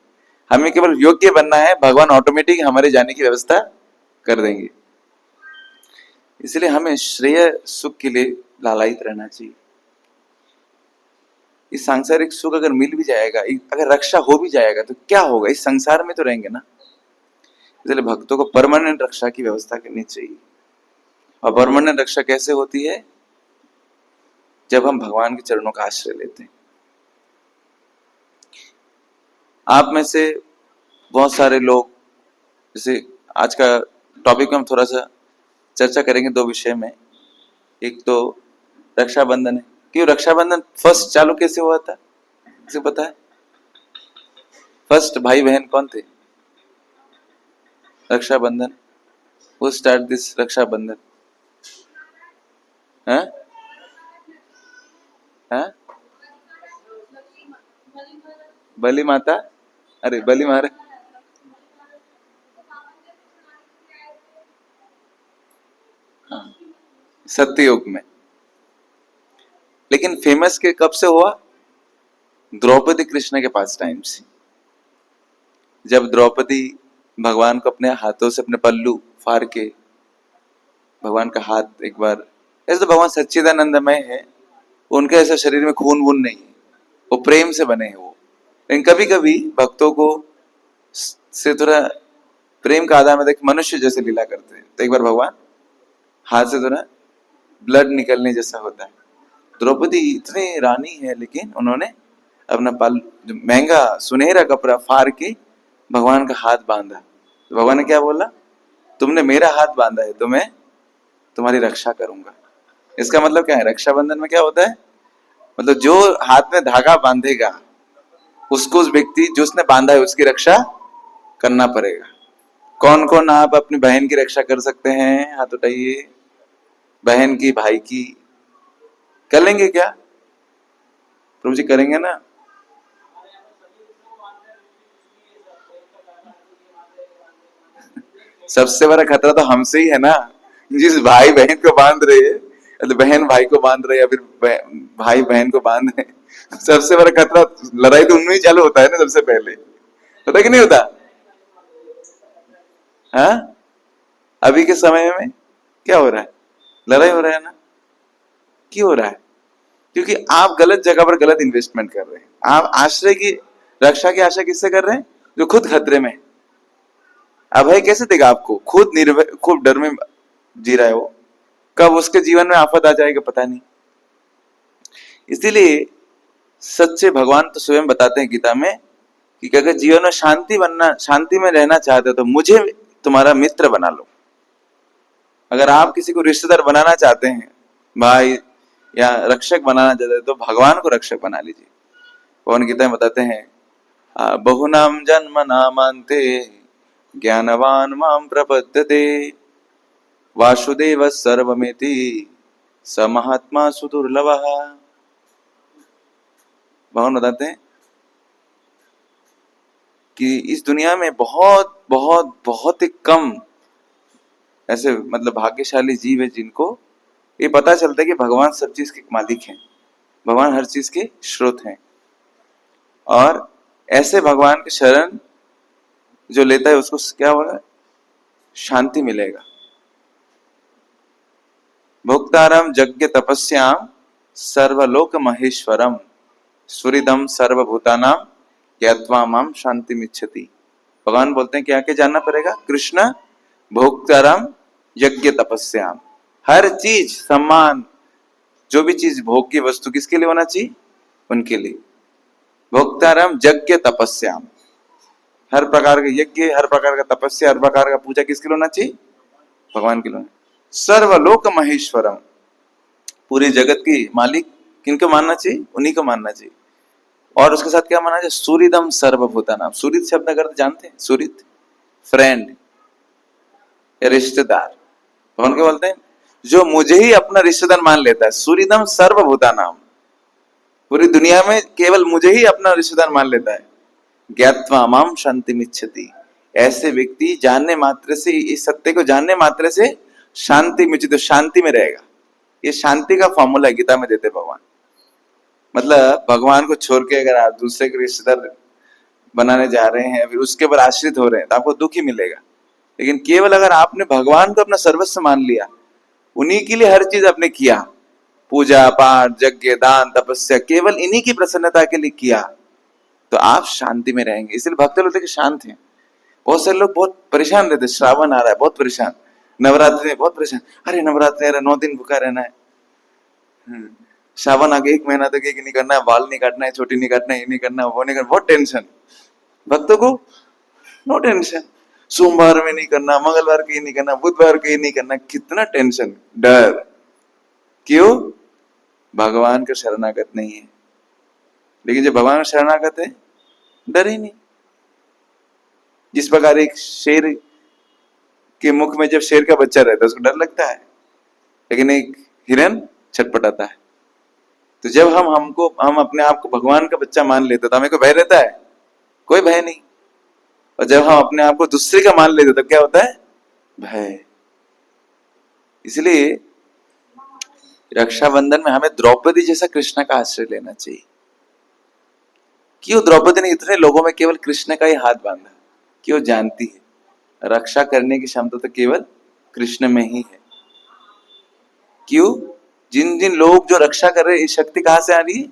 हमें केवल योग्य बनना है, भगवान ऑटोमेटिक हमारे जाने की व्यवस्था कर देंगे। इसलिए हमें श्रेय सुख के लिए लालायित रहना चाहिए। इस सांसारिक सुख अगर मिल भी जाएगा, अगर रक्षा हो भी जाएगा तो क्या होगा, इस संसार में तो रहेंगे ना। इसलिए भक्तों को परमानेंट रक्षा की व्यवस्था करनी चाहिए। और परमानेंट रक्षा कैसे होती है? जब हम भगवान के चरणों का आश्रय लेते हैं। आप में से बहुत सारे लोग, जैसे आज का टॉपिक में हम थोड़ा सा चर्चा करेंगे 2 विषय में। एक तो रक्षाबंधन है। क्यों रक्षाबंधन फर्स्ट चालू कैसे हुआ था, किसे पता है? फर्स्ट भाई बहन कौन थे? Rakshabandhan. Who start this Rakshabandhan? हैं? हैं? बलि माता। अरे बलि महाराज। हाँ, सत्ययुग में। लेकिन फेमस के कब से हुआ? द्रौपदी कृष्ण के पास टाइम से। जब द्रौपदी भगवान को अपने हाथों से अपने पल्लू फाड़ के, भगवान का हाथ एक बार, ऐसे तो भगवान सच्चिदानंदमय है, उनके ऐसे शरीर में खून वून नहीं है, वो प्रेम से बने हैं वो। लेकिन कभी कभी भक्तों को से थोड़ा प्रेम का आधार में देख मनुष्य जैसे लीला करते हैं, तो एक बार भगवान हाथ से थोड़ा ब्लड निकलने जैसा होता है। द्रौपदी इतनी रानी है, लेकिन उन्होंने अपना पल जो महंगा सुनहरा कपड़ा फाड़ के भगवान का हाथ बांधा। तो भगवान ने क्या बोला? तुमने मेरा हाथ बांधा है तो मैं तुम्हारी रक्षा करूंगा। इसका मतलब क्या है? रक्षाबंधन में क्या होता है? मतलब जो हाथ में धागा बांधेगा उसको, उस व्यक्ति जो उसने बांधा है उसकी रक्षा करना पड़ेगा। कौन कौन आप अपनी बहन की रक्षा कर सकते हैं? हाथ उठाइए। बहन की, भाई की कर लेंगे क्या? प्रभु जी करेंगे ना? सबसे बड़ा खतरा तो हमसे ही है ना। जिस भाई बहन को बांध रहे हैं, तो बहन भाई को बांध रहे, या फिर भाई बहन को बांध रहे, सबसे बड़ा खतरा, लड़ाई तो उनमें ही चालू होता है ना सबसे पहले। होता कि नहीं होता? हाँ, अभी के समय में क्या हो रहा है? लड़ाई हो रहा है ना। क्यों हो रहा है? क्योंकि आप गलत जगह पर गलत इन्वेस्टमेंट कर रहे हैं। आप आश्रय की रक्षा की आशा किससे कर रहे हैं? जो खुद खतरे में है। अभय कैसे देगा आपको? खुद निर्भय, खूब डर में जी रहा है वो, कब उसके जीवन में आफत आ जाएगा पता नहीं। इसीलिए सच्चे भगवान तो स्वयं बताते हैं गीता में कि अगर जीवन में शांति बनना, शांति में रहना चाहते हो तो मुझे तुम्हारा मित्र बना लो। अगर आप किसी को रिश्तेदार बनाना चाहते हैं, भाई या रक्षक बनाना चाहते हैं, तो भगवान को रक्षक बना लीजिए। भगवान गीता में बताते हैं बहुनाम जन्म नामांते ज्ञानवान माम प्रपद्यते वासुदेव सर्वमिति स महात्मा सुदुर्लभ। भगवान बताते हैं कि इस दुनिया में बहुत बहुत बहुत ही कम ऐसे मतलब भाग्यशाली जीव है जिनको ये पता चलता है कि भगवान सब चीज के मालिक हैं, भगवान हर चीज के स्रोत हैं। और ऐसे भगवान के शरण जो लेता है उसको क्या होगा, शांति मिलेगा। भोक्तारम यज्ञ तपस्याम सर्वलोक महेश्वरम सुहृदम सर्वभूतानां ज्ञात्वा माम शांतिमिच्छति। भगवान बोलते हैं क्या क्या जानना पड़ेगा, कृष्ण भोक्तारम यज्ञ तपस्याम, हर चीज सम्मान जो भी चीज भोग की वस्तु किसके लिए होना चाहिए, उनके लिए। भोक्तारम यज्ञ तपस्याम, हर प्रकार का यज्ञ, हर प्रकार का तपस्या, हर प्रकार का पूजा किसके लिए होना चाहिए, भगवान के लिए। सर्वलोक महेश्वरम, पूरे जगत की मालिक किनको मानना चाहिए, उन्हीं को मानना चाहिए। और उसके साथ क्या मानना चाहिए, सूरिदम सर्वभूतानाम। सूरित शब्द अगर जानते हैं, सूरित फ्रेंड या रिश्तेदार। भगवान क्या बोलते हैं, जो मुझे ही अपना रिश्तेदार मान लेता है, सूरिदम सर्वभूतानाम, पूरी दुनिया में केवल मुझे ही अपना रिश्तेदार मान लेता है, ज्ञात्वा माम शांतिमिच्छति, ऐसे व्यक्ति जानने मात्र से, इस सत्य को जानने मात्र से शांति मिच्छति, तो शांति में रहेगा। ये शांति का फॉर्मूला गीता में देते भगवान। मतलब भगवान को छोड़ के अगर आप दूसरे के रिश्तेदार बनाने जा रहे हैं, फिर उसके ऊपर आश्रित हो रहे हैं, तो आपको दुख ही मिलेगा। लेकिन केवल अगर आपने भगवान को अपना सर्वस्व मान लिया, उन्हीं के लिए हर चीज आपने किया, पूजा पाठ यज्ञ दान तपस्या, केवल इन्हीं की प्रसन्नता के लिए किया, तो आप शांति में रहेंगे। इसलिए भक्त लोग देखिए शांत हैं। बहुत सारे लोग बहुत परेशान रहते, श्रावण आ रहा है बहुत परेशान, नवरात्रि में बहुत परेशान, अरे नवरात्रि आ रहा है 9 दिन भूखा रहना है, श्रावण आगे 1 महीना तक एक नहीं करना है, बाल नहीं काटना है, छोटी नहीं काटना है, ये नहीं करना, वो नहीं करना, बहुत टेंशन। भक्तों को नो टेंशन, सोमवार में नहीं करना, मंगलवार को ये नहीं करना, बुधवार को ये नहीं करना, कितना टेंशन, डर। क्यों, भगवान का शरणागत नहीं है। लेकिन जब भगवान का शरणागत है, डर ही नहीं। जिस प्रकार एक शेर के मुख में जब शेर का बच्चा रहता है उसको डर लगता है, लेकिन एक हिरन छटपटाता है। तो जब हम अपने आप को भगवान का बच्चा मान लेते तो हमें कोई भय रहता है, कोई भय नहीं। और जब हम अपने आप को दूसरे का मान लेते तो क्या होता है, भय। इसलिए रक्षाबंधन में हमें द्रौपदी जैसा कृष्ण का आश्रय लेना चाहिए। क्यों द्रौपदी ने इतने लोगों में केवल कृष्ण का ही हाथ बांधा, क्यों, जानती है रक्षा करने की क्षमता तो केवल कृष्ण में ही है। क्यों, जिन जिन लोग जो रक्षा कर रहे हैं, ये शक्ति कहां से आ रही है,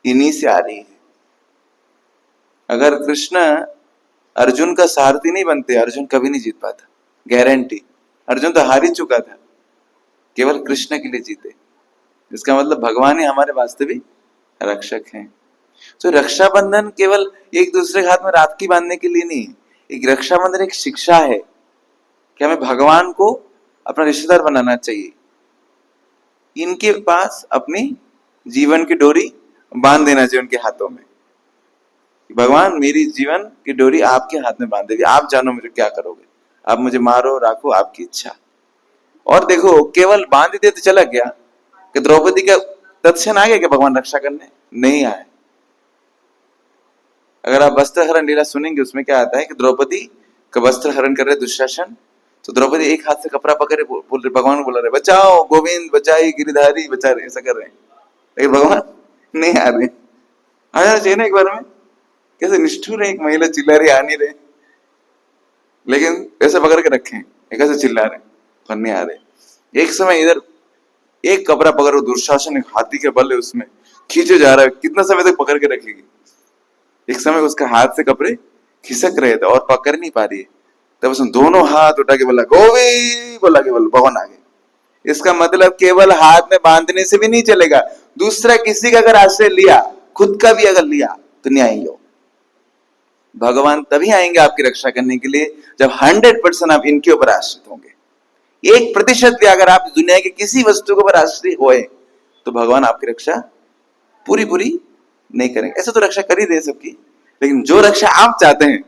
इन्हीं से आ रही है। अगर कृष्ण अर्जुन का सारथी नहीं बनते, अर्जुन कभी नहीं जीत पाता, गारंटी। अर्जुन तो हार ही चुका था, केवल कृष्ण के लिए जीते। इसका मतलब भगवान ही हमारे वास्तविक रक्षक हैं। तो रक्षाबंधन केवल एक दूसरे के हाथ में राखी बांधने के लिए नहीं, एक रक्षाबंधन एक शिक्षा है कि हमें भगवान को अपना रिश्तेदार बनाना चाहिए, इनके पास अपनी जीवन की डोरी बांध देना चाहिए उनके हाथों में। भगवान मेरी जीवन की डोरी आपके हाथ में बांध देगी, आप जानो मुझे क्या करोगे, आप मुझे मारो राखो आपकी इच्छा। और देखो केवल बांध दे तो चला गया, कि द्रौपदी का तत्क्षण आ गया कि भगवान रक्षा करने, नहीं आए। अगर आप वस्त्र हरण लीला सुनेंगे, उसमें क्या आता है कि द्रौपदी का वस्त्र हरण कर रहे दुशासन, तो द्रौपदी एक हाथ से कपड़ा पकड़े बोल रहे, भगवान को बोला रहे बचाओ गोविंद बचाई गिरिधारी बचा रहे, ऐसा कर रहे हैं। लेकिन भगवान नहीं आ रहे, आ जाना चाहिए ना एक बार में। कैसे निष्ठुर है, एक महिला चिल्ला रही, आ नहीं रहे, लेकिन ऐसे पकड़ के रखे हैं, कैसे चिल्ला रहे, पर नहीं आ रहे। एक समय इधर एक कपड़ा पकड़ दुशासन हाथी के बल है उसमें खींचे जा रहा है, कितना समय तक पकड़ के रखेगी। एक समय उसका हाथ से कपड़े खिसक रहे थे और पकड़ नहीं पा रही है, तब उसने दोनों हाथ उठा के बोला गोविंद, बोला के बोला भगवान आ गए। इसका मतलब केवल हाथ में बांधने से भी नहीं चलेगा, दूसरा किसी का अगर आश्रय लिया, खुद का भी अगर लिया, तो नहीं आएंगे। भगवान तभी आएंगे आपकी रक्षा करने के लिए जब 100% आप इनके ऊपर आश्रित होंगे। 1% भी अगर आप दुनिया के किसी वस्तु के ऊपर आश्रित हुए तो भगवान आपकी रक्षा पूरी पूरी नहीं करेंगे। ऐसे तो रक्षा कर ही रहे सबकी, लेकिन जो रक्षा आप चाहते हैं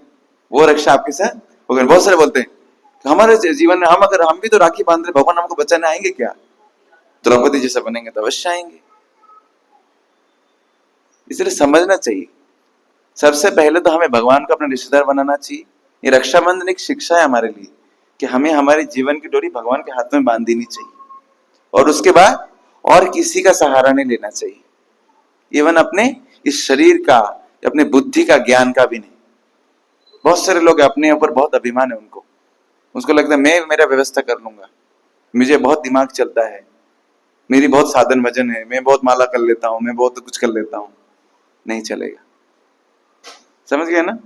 वो रक्षा आपके साथ होगा। बहुत सारे बोलते हैं कि हमारे जीवन में हम भी तो राखी बांध रहे, भगवान हमको बचाने आएंगे क्या? द्रौपदी जैसा बनेंगे तो अवश्य आएंगे। इसलिए समझना चाहिए, सबसे पहले तो हमें भगवान को अपना रिश्तेदार बनाना चाहिए। ये रक्षाबंधन एक शिक्षा है हमारे लिए कि हमें हमारे जीवन की डोरी भगवान के हाथ में बांध देनी चाहिए, और उसके बाद और किसी का सहारा नहीं लेना चाहिए। इवन अपने इस शरीर का, अपने बुद्धि का, ज्ञान का भी नहीं। बहुत सारे लोग अपने ऊपर बहुत अभिमान है उनको, उसको लगता है मैं मेरा व्यवस्था कर लूंगा, मुझे बहुत दिमाग चलता है, मेरी बहुत साधन भजन है, मैं बहुत माला कर लेता हूँ, मैं बहुत कुछ कर लेता हूँ। नहीं चलेगा। समझ गया ना?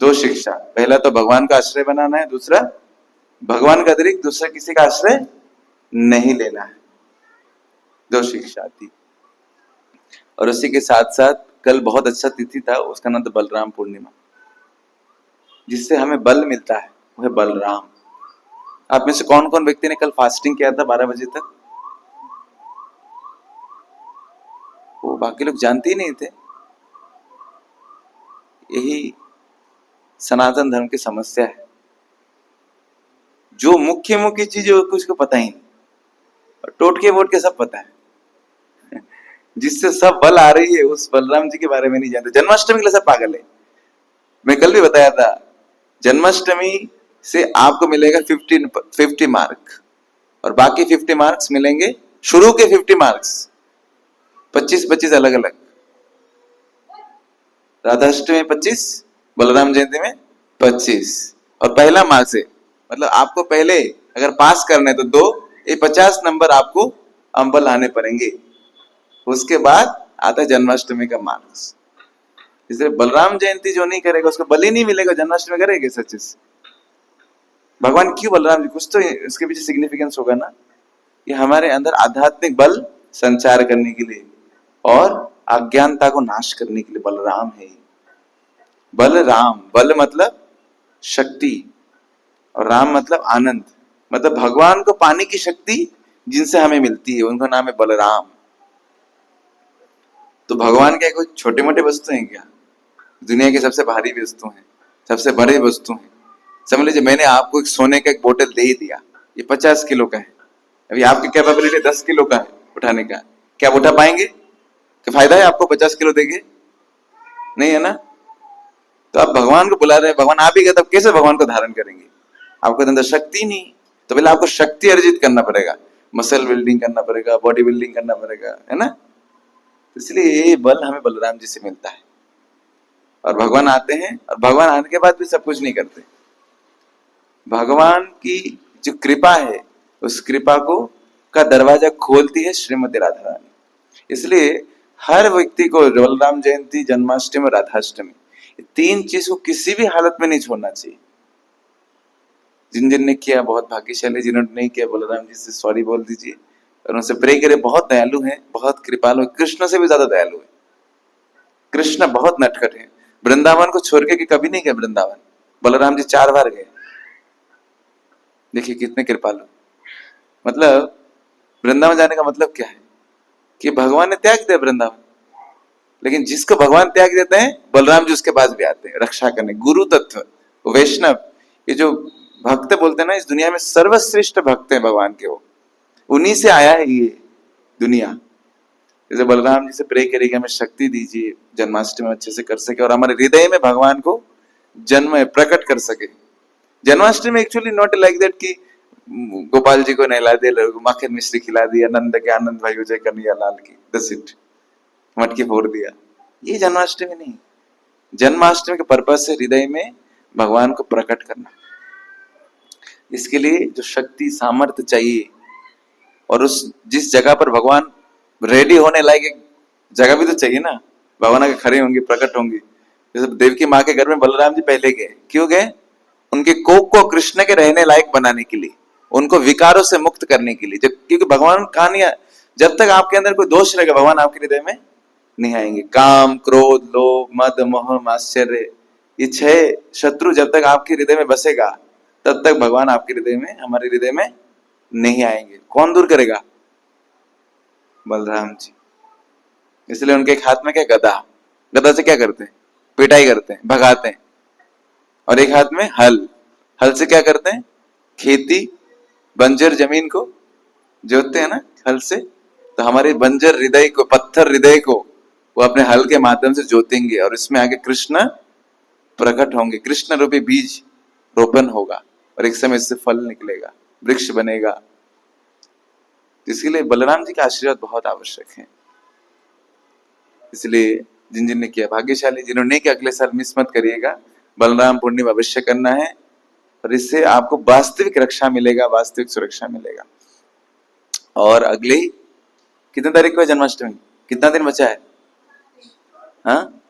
दो शिक्षा, पहला तो भगवान का आश्रय बनाना है, दूसरा भगवान का अतिरिक्त दूसरा किसी का आश्रय नहीं लेना है। दो शिक्षा थी। और उसी के साथ साथ कल बहुत अच्छा तिथि था, उसका नाम था बलराम पूर्णिमा, जिससे हमें बल मिलता है, वो है बलराम। आप में से कौन कौन व्यक्ति ने कल फास्टिंग किया था 12 बजे तक? वो बाकी लोग जानते ही नहीं थे। यही सनातन धर्म की समस्या है, जो मुख्य मुख्य चीजें उसको पता ही नहीं, और टोटके वोट के सब पता है। जिससे सब बल आ रही है, उस बलराम जी के बारे में नहीं जानते। जन्माष्टमी के लिए सब पागल है। मैं कल भी बताया था, जन्माष्टमी से आपको मिलेगा 50 मार्क, और बाकी 50 मार्क्स मिलेंगे, शुरू के 50 मार्क्स 25-25 अलग अलग। राधाष्टमी में 25, बलराम जयंती में 25, और पहला मार्क्स है, मतलब आपको पहले अगर पास करना है तो 2, ये 50 नंबर आपको अंबल लाने पड़ेंगे। उसके बाद आता है जन्माष्टमी का मार्क्स। इसलिए बलराम जयंती जो नहीं करेगा उसको बल ही नहीं मिलेगा, जन्माष्टमी करेगा सच्चे से। भगवान क्यों बलराम जी, कुछ तो इसके पीछे सिग्निफिकेंस होगा ना। ये हमारे अंदर आध्यात्मिक बल संचार करने के लिए और अज्ञानता को नाश करने के लिए बलराम है। बलराम, बल मतलब शक्ति, और राम मतलब आनंद, मतलब भगवान को पाने की शक्ति जिनसे हमें मिलती है, उनका नाम है बलराम। तो भगवान क्या कोई छोटे मोटे वस्तु हैं क्या? दुनिया की सबसे भारी वस्तु हैं, सबसे बड़ी वस्तु हैं। समझ लीजिए मैंने आपको एक सोने का एक बोतल दे ही दिया, ये 50 किलो का है, अभी आपकी कैपेबिलिटी 10 किलो का है उठाने का, क्या आप उठा पाएंगे? क्या फायदा है आपको 50 किलो देंगे? नहीं है ना। तो आप भगवान को बुला रहे हैं, भगवान आप ही गए, तब कैसे भगवान को धारण करेंगे? आपके अंदर शक्ति नहीं, तो पहले आपको शक्ति अर्जित करना पड़ेगा, मसल बिल्डिंग करना पड़ेगा, बॉडी बिल्डिंग करना पड़ेगा, है ना। इसलिए ये बल हमें बलराम जी से मिलता है। और भगवान आते हैं, और भगवान आने के बाद भी सब कुछ नहीं करते। भगवान की जो कृपा है, उस कृपा को का दरवाजा खोलती है श्रीमती राधा रानी। इसलिए हर व्यक्ति को बलराम जयंती, जन्माष्टमी और राधाष्टमी, तीन चीज को किसी भी हालत में नहीं छोड़ना चाहिए। जिन जिन ने किया बहुत भाग्यशाली, जिन्होंने नहीं किया बलराम जी से सॉरी बोल दीजिए और उनसे प्रे करें। बहुत दयालु हैं, बहुत कृपालु, कृष्ण से भी ज्यादा दयालु है। कृष्ण बहुत नटखट है, वृंदावन को छोड़ के कभी नहीं गए वृंदावन, बलराम जी 4 बार गए। देखिए कितने कृपालु। मतलब वृंदावन जाने का मतलब क्या है कि भगवान ने त्याग दिया वृंदावन, लेकिन जिसको भगवान त्याग देते हैं बलराम जी उसके पास भी आते हैं रक्षा करने। गुरु तत्व, वैष्णव, ये जो भक्त बोलते हैं ना, इस दुनिया में सर्वश्रेष्ठ भक्त है भगवान के, वो उन्हीं से आया है ये दुनिया। जैसे बलराम जी से प्रे करेंगे हमें शक्ति दीजिए, जन्माष्टमी अच्छे से कर सके और हमारे हृदय में भगवान को जन्म प्रकट कर सके। Janmashtami actually not like that कि गोपाल जी को नहला दे, माखन मिश्री खिला दिया, नंद के आनंद भाई जय कन्हैया लाल की, दस इट मटकी फोड़ दिया, ये जन्माष्टमी नहीं। जन्माष्टमी का पर्पस है हृदय में भगवान को प्रकट करना। इसके लिए जो शक्ति सामर्थ्य चाहिए, और उस जिस जगह पर भगवान रेडी होने लायक एक जगह भी तो चाहिए ना, भगवान आके खड़े होंगे, प्रकट होंगे। जैसे देवकी माँ के घर में बलराम जी पहले गए, क्यों गए? उनके कोख को कृष्ण के रहने लायक बनाने के लिए, उनको विकारों से मुक्त करने के लिए। क्योंकि भगवान कहानियां, जब तक आपके अंदर कोई दोष रहेगा भगवान आपके हृदय में नहीं आएंगे। काम, क्रोध, लोभ, मद, मोह, आश्चर्य, ये 6 शत्रु जब तक आपके हृदय में बसेगा तब तक भगवान आपके हृदय में, हमारे हृदय में नहीं आएंगे। कौन दूर करेगा? बलराम जी। इसलिए उनके एक हाथ में क्या, गदा। गदा से क्या करते हैं? पिटाई करते हैं, भगाते हैं। और एक हाथ में हल, हल से क्या करते हैं? खेती, बंजर जमीन को जोतते हैं ना हल से। तो हमारे बंजर हृदय को, पत्थर हृदय को वो अपने हल के माध्यम से जोतेंगे, और इसमें आगे कृष्ण प्रकट होंगे। कृष्ण रूपी बीज रोपण होगा और एक समय इससे फल निकलेगा, वृक्ष बनेगा। इसके लिए बलराम जी का आशीर्वाद बहुत आवश्यक है। इसलिए जिन जिन ने किया भाग्यशाली, जिन्होंने नहीं किया अगले साल मिस मत करिएगा। बलराम पूर्णिमा अवश्य करना है और इससे आपको वास्तविक रक्षा मिलेगा, वास्तविक सुरक्षा मिलेगा। और अगली कितने तारीख को है जन्माष्टमी? कितना दिन बचा है? हाँ,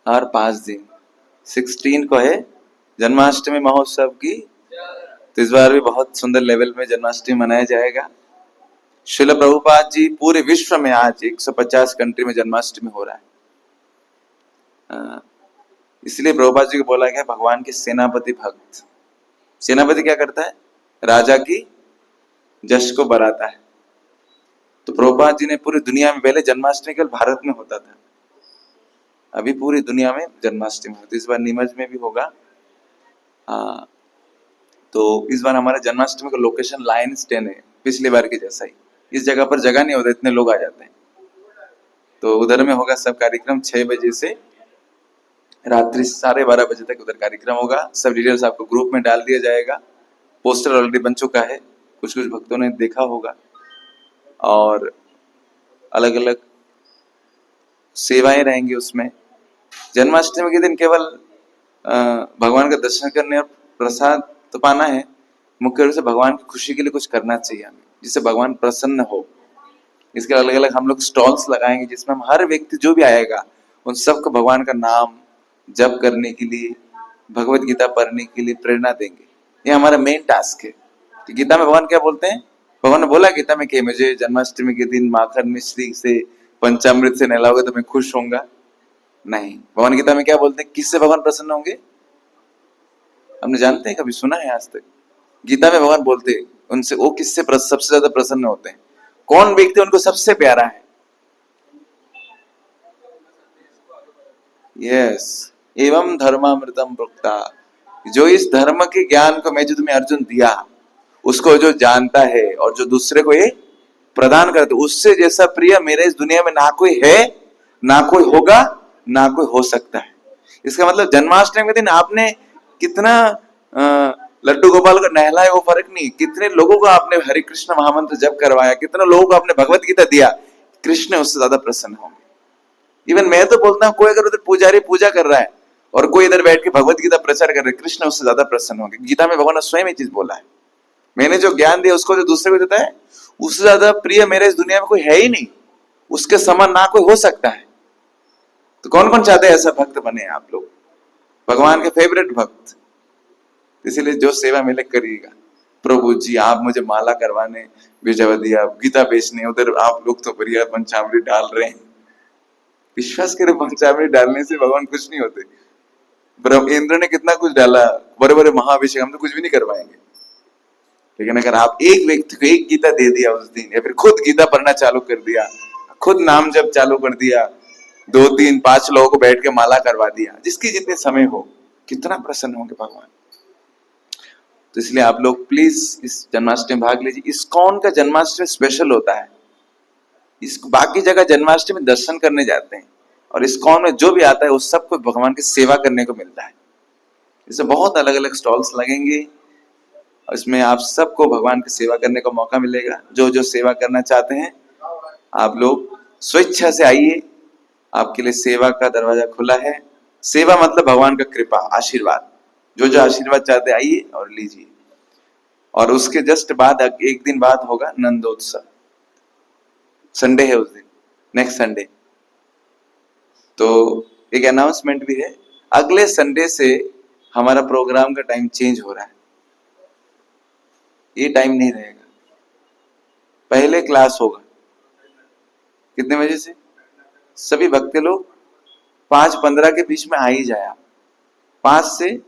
और 5 दिन। 16 को है जन्माष्टमी महोत्सव की। तो इस बार भी बहुत सुंदर लेवल में जन्माष्टमी मनाया जाएगा। श्रील प्रभुपाद जी पूरे विश्व में आज 150 कंट्री में जन्माष्टमी हो रहा है। इसलिए प्रभुपाद जी को बोला गया भगवान के सेनापति भक्त। सेनापति क्या करता है? राजा की जश को बढ़ाता है। तो प्रभुपाद जी ने पूरी दुनिया में, पहले जन्माष्टमी केवल भारत में होता था, अभी पूरी दुनिया में जन्माष्टमी होती है। इस बार नीमच में भी होगा। तो इस बार हमारे जन्माष्टमी का लोकेशन लायंस टेन है, पिछली बार की जैसा ही। इस जगह पर जगह नहीं होता, इतने लोग आ जाते हैं। तो उधर में होगा सब कार्यक्रम 6 बजे से रात्रि 12:30 बजे तक उधर कार्यक्रम होगा। सब डिटेल्स आपको ग्रुप में डाल दिया जाएगा। पोस्टर ऑलरेडी बन चुका है, कुछ कुछ भक्तों ने देखा होगा। और अलग अलग सेवाएं रहेंगी उसमें। जन्माष्टमी के दिन केवल भगवान का दर्शन करने और प्रसाद तो पाना है, मुख्य रूप से भगवान की खुशी के लिए कुछ करना चाहिए हमें, जिससे भगवान प्रसन्न हो। इसके अलग अलग हम लोग स्टॉल्स लगाएंगे, जिसमें हम हर व्यक्ति जो भी आएगा उन सबको भगवान का नाम जप करने के लिए, भगवत गीता पढ़ने के लिए प्रेरणा देंगे। ये हमारा मेन टास्क है। कि गीता में भगवान क्या बोलते हैं? भगवान ने बोला गीता में कि मुझे जन्माष्टमी के दिन माखन मिश्री से पंचामृत से नहलाओगे तो मैं खुश होऊंगा। नहीं, भगवान गीता में क्या बोलते हैं? किससे भगवान प्रसन्न होंगे? हमने जानते हैं, कभी सुना है आज तक? गीता में भगवान बोलते हैं उनसे, वो किससे सबसे ज्यादा प्रसन्न होते हैं? कौन व्यक्ति उनको सबसे प्यारा है? यस, एवं धर्मामृतम प्रोक्ता। जो इस धर्म के ज्ञान को मैं जो तुम्हें अर्जुन दिया, उसको जो जानता है और जो दूसरे को ये प्रदान करते, उससे जैसा प्रिय मेरे इस दुनिया में ना कोई है, ना कोई होगा, ना कोई हो सकता है। इसका मतलब जन्माष्टमी के दिन आपने कितना लड्डू गोपाल को नहलाए वो फर्क नहीं, कितने लोगों को आपने हरे कृष्ण महामंत्र जप करवाया, कितने लोगों को आपने भगवत गीता दिया, कृष्ण उससे ज्यादा प्रसन्न होंगे। इवन मैं तो बोलता हूँ, कोई अगर उधर पुजारी पूजा कर रहा है और कोई इधर बैठ के भगवत गीता प्रचार कर रहे, कृष्ण उससे ज्यादा प्रसन्न होंगे। गीता में भगवान ने स्वयं ये चीज बोला है, मैंने जो ज्ञान दिया उसको जो दूसरे को देता है, उससे ज्यादा प्रिय मेरे इस दुनिया में कोई है ही नहीं, उसके समान ना कोई हो सकता है। तो कौन कौन चाहते हैं ऐसा भक्त बने आप लोग, भगवान के फेवरेट भक्त? इसीलिए जो सेवा मिले करिएगा। प्रभु जी आप मुझे माला करवाने भेजा दिया, गीता बेचने, उधर आप लोग तो बढ़िया पंचामृत डाल रहे हैं। विश्वास करें, पंचामृत डालने से भगवान कुछ नहीं होते। ब्रह्म इंद्र ने कितना कुछ डाला, बड़े बड़े महाअभिषेक, हम तो कुछ भी नहीं करवाएंगे। लेकिन अगर आप एक व्यक्ति को एक गीता दे दिया उस दिन, या फिर खुद गीता पढ़ना चालू कर दिया, खुद नाम जप चालू कर दिया, 2 3 5 लोगों को बैठ के माला करवा दिया, जिसकी जितने समय हो, कितना प्रसन्न होंगे भगवान। तो इसलिए आप लोग प्लीज इस जन्माष्टमी भाग लीजिए। इस्कॉन का जन्माष्टमी स्पेशल होता है। इस बाकी जगह जन्माष्टमी दर्शन करने जाते हैं, और इस्कॉन में जो भी आता है उस सबको भगवान की सेवा करने को मिलता है। इससे बहुत अलग अलग स्टॉल्स लगेंगे, इसमें आप सबको भगवान की सेवा करने का मौका मिलेगा। जो जो सेवा करना चाहते हैं आप लोग स्वेच्छा से आइए, आपके लिए सेवा का दरवाजा खुला है। सेवा मतलब भगवान का कृपा, आशीर्वाद। जो जो आशीर्वाद चाहते हैं आइए और लीजिए। और उसके जस्ट बाद एक दिन बाद होगा नंदोत्सव, संडे है उस दिन, नेक्स्ट संडे। तो एक अनाउंसमेंट भी है, अगले संडे से हमारा प्रोग्राम का टाइम चेंज हो रहा है। ये टाइम नहीं रहेगा, पहले क्लास होगा। कितने बजे से? सभी भक्त लोग 5:15 के बीच में आ ही जाए आप। 5 से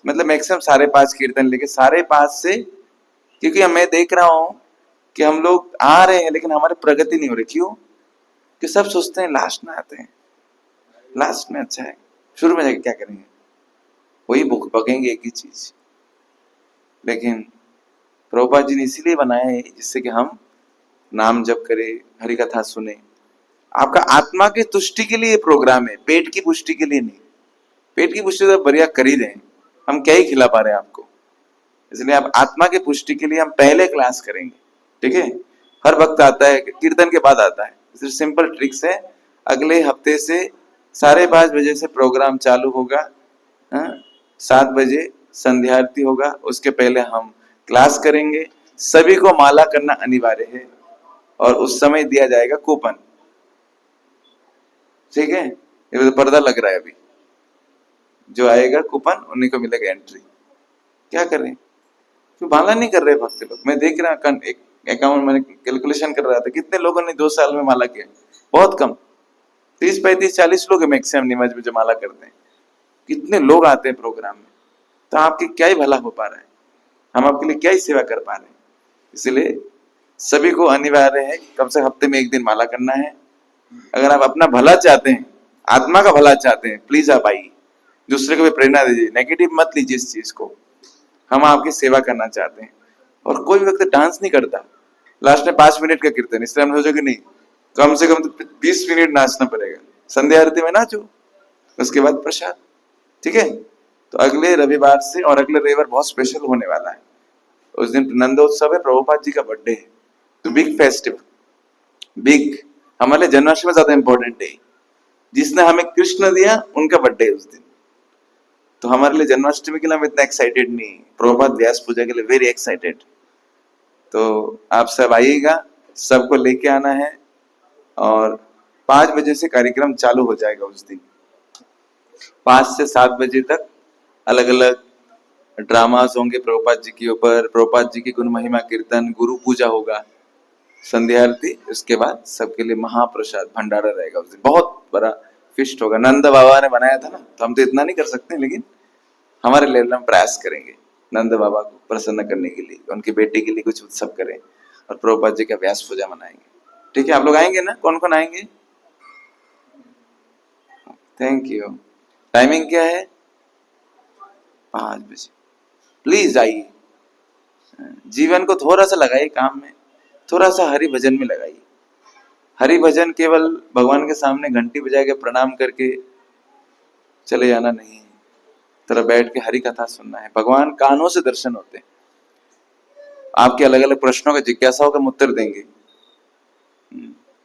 मतलब मैक्सिमम 5:30 कीर्तन लेके 5:30 से, क्योंकि मैं देख रहा हूं कि हम लोग आ रहे हैं लेकिन हमारी प्रगति नहीं हो रही। क्यों? कि सब सोचते हैं लास्ट में आते हैं, लास्ट में अच्छा है, शुरू में जाके क्या करेंगे, वही बकेंगे एक ही चीज। लेकिन प्रभुपाद जी ने इसीलिए बनाया है जिससे कि हम नाम जप करें, हरि कथा सुने। आपका आत्मा की तुष्टि के लिए प्रोग्राम है, पेट की पुष्टि के लिए नहीं। पेट की पुष्टि तो बढ़िया कर ही रहे हैं, हम क्या ही खिला पा रहे हैं आपको। इसलिए आप आत्मा की पुष्टि के लिए हम पहले क्लास करेंगे, ठीक है? हर वक्त आता है, कीर्तन के बाद आता है। सिर्फ सिंपल ट्रिक्स है, अगले हफ्ते से 5:30 बजे से प्रोग्राम चालू होगा। 7 बजे संध्या आरती होगा, उसके पहले हम क्लास करेंगे। सभी को माला करना अनिवार्य है और उस समय दिया जाएगा कूपन। ठीक है, ये तो पर्दा लग रहा है अभी। जो आएगा कूपन उन्हीं को मिलेगा एंट्री। क्या करें, क्यों माला नहीं कर रहे भक्त लोग? मैं देख रहा एक अकाउंट, मैंने कैलकुलेशन कर रहा था कितने लोगों ने 2 साल में माला किया। बहुत कम, 30, 35, 40 लोग है मैक्सिमम निमज में जो माला करते हैं। कितने लोग आते हैं प्रोग्राम में, तो आपके क्या ही भला हो पा रहा है, हम आपके लिए क्या ही सेवा कर पा रहे हैं। इसलिए सभी को अनिवार्य है कम से हफ्ते में 1 दिन माला करना है। अगर आप अपना भला चाहते हैं, आत्मा का भला चाहते हैं, प्लीज आप आइए, दूसरे को भी प्रेरणा दीजिए, नेगेटिव मत लीजिए इस चीज को। हम आपकी सेवा करना चाहते हैं। और कोई व्यक्ति डांस नहीं करता, लास्ट में 5 मिनट का कीर्तन, इसलिए हम सोचे कि नहीं, कम से कम तो 20 मिनट नाचना पड़ेगा। संध्या आरती में नाचो, उसके बाद प्रसाद। ठीक है, तो अगले रविवार से, और अगले रविवार बहुत स्पेशल होने वाला है। उस दिन नंदोत्सव है, प्रभुपाद जी का बर्थडे है, तो बिग फेस्टिवल, बिग, हमारे जन्माष्टमी ज्यादा इंपॉर्टेंट डे। जिसने हमें कृष्ण दिया उनका बर्थडे है उस दिन। तो हमारे लिए जन्माष्टमी के लिए हम इतना एक्साइटेड नहीं, प्रभुपाद व्यास पूजा के लिए वेरी एक्साइटेड। तो आप सब आइएगा, सबको लेके आना है। और 5 बजे से कार्यक्रम चालू हो जाएगा उस दिन। 5 से 7 बजे तक अलग अलग ड्रामास होंगे प्रभुपाद जी के ऊपर, प्रभुपाद जी की गुण महिमा कीर्तन, गुरु पूजा होगा, संध्या आरती, उसके बाद सबके लिए महाप्रसाद भंडारा रहेगा उस दिन। बहुत बड़ा फिस्ट होगा, नंद बाबा ने बनाया था ना, तो हम तो इतना नहीं कर सकते, लेकिन हमारे लेवल में प्रयास करेंगे नंद बाबा को प्रसन्न करने के लिए, उनकी बेटी के लिए कुछ उत्सव करें और प्रभुपाद जी का व्यास पूजा मनाएंगे। ठीक है, आप लोग आएंगे ना? कौन कौन आएंगे? Thank you. टाइमिंग क्या है? 5 बजे। प्लीज आइए, जीवन को थोड़ा सा लगाइए काम में, थोड़ा सा हरि भजन में लगाइए। हरि भजन केवल भगवान के सामने घंटी बजा के प्रणाम करके चले जाना नहीं है, थोड़ा बैठ के हरि कथा सुनना है। भगवान कानों से दर्शन होते हैं, आपके अलग अलग प्रश्नों का जिज्ञासाओं का हम उत्तर देंगे।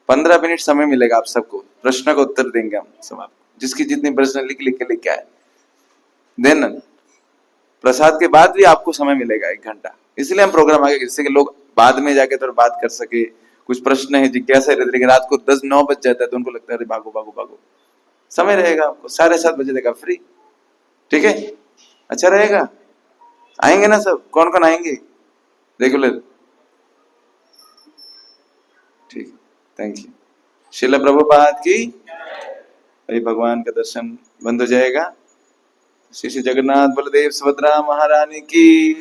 15 मिनट समय मिलेगा आप सबको, प्रश्न का उत्तर देंगे हम सब आपको, जिसकी जितनी प्रश्न लिख लिख के लेके आए। देन प्रसाद के बाद भी आपको समय मिलेगा 1 घंटा, इसलिए हम प्रोग्राम आगे, जिससे कि लोग बाद में जाके थोड़ा बात कर सके। कुछ प्रश्न है, जिज्ञासा रहती, लेकिन रात को 10-9 बज जाता है तो उनको लगता है अरे भागो भागो भागो। समय रहेगा आपको 7:30 बजे तक फ्री। ठीक है, अच्छा रहेगा। आएंगे ना सब? कौन कौन आएंगे रेगुलर? ठीक, थैंक यू। श्रील प्रभुपाद की, अभी भगवान का दर्शन बंद हो जाएगा। श्री श्री जगन्नाथ बलदेव सुभद्रा महारानी की।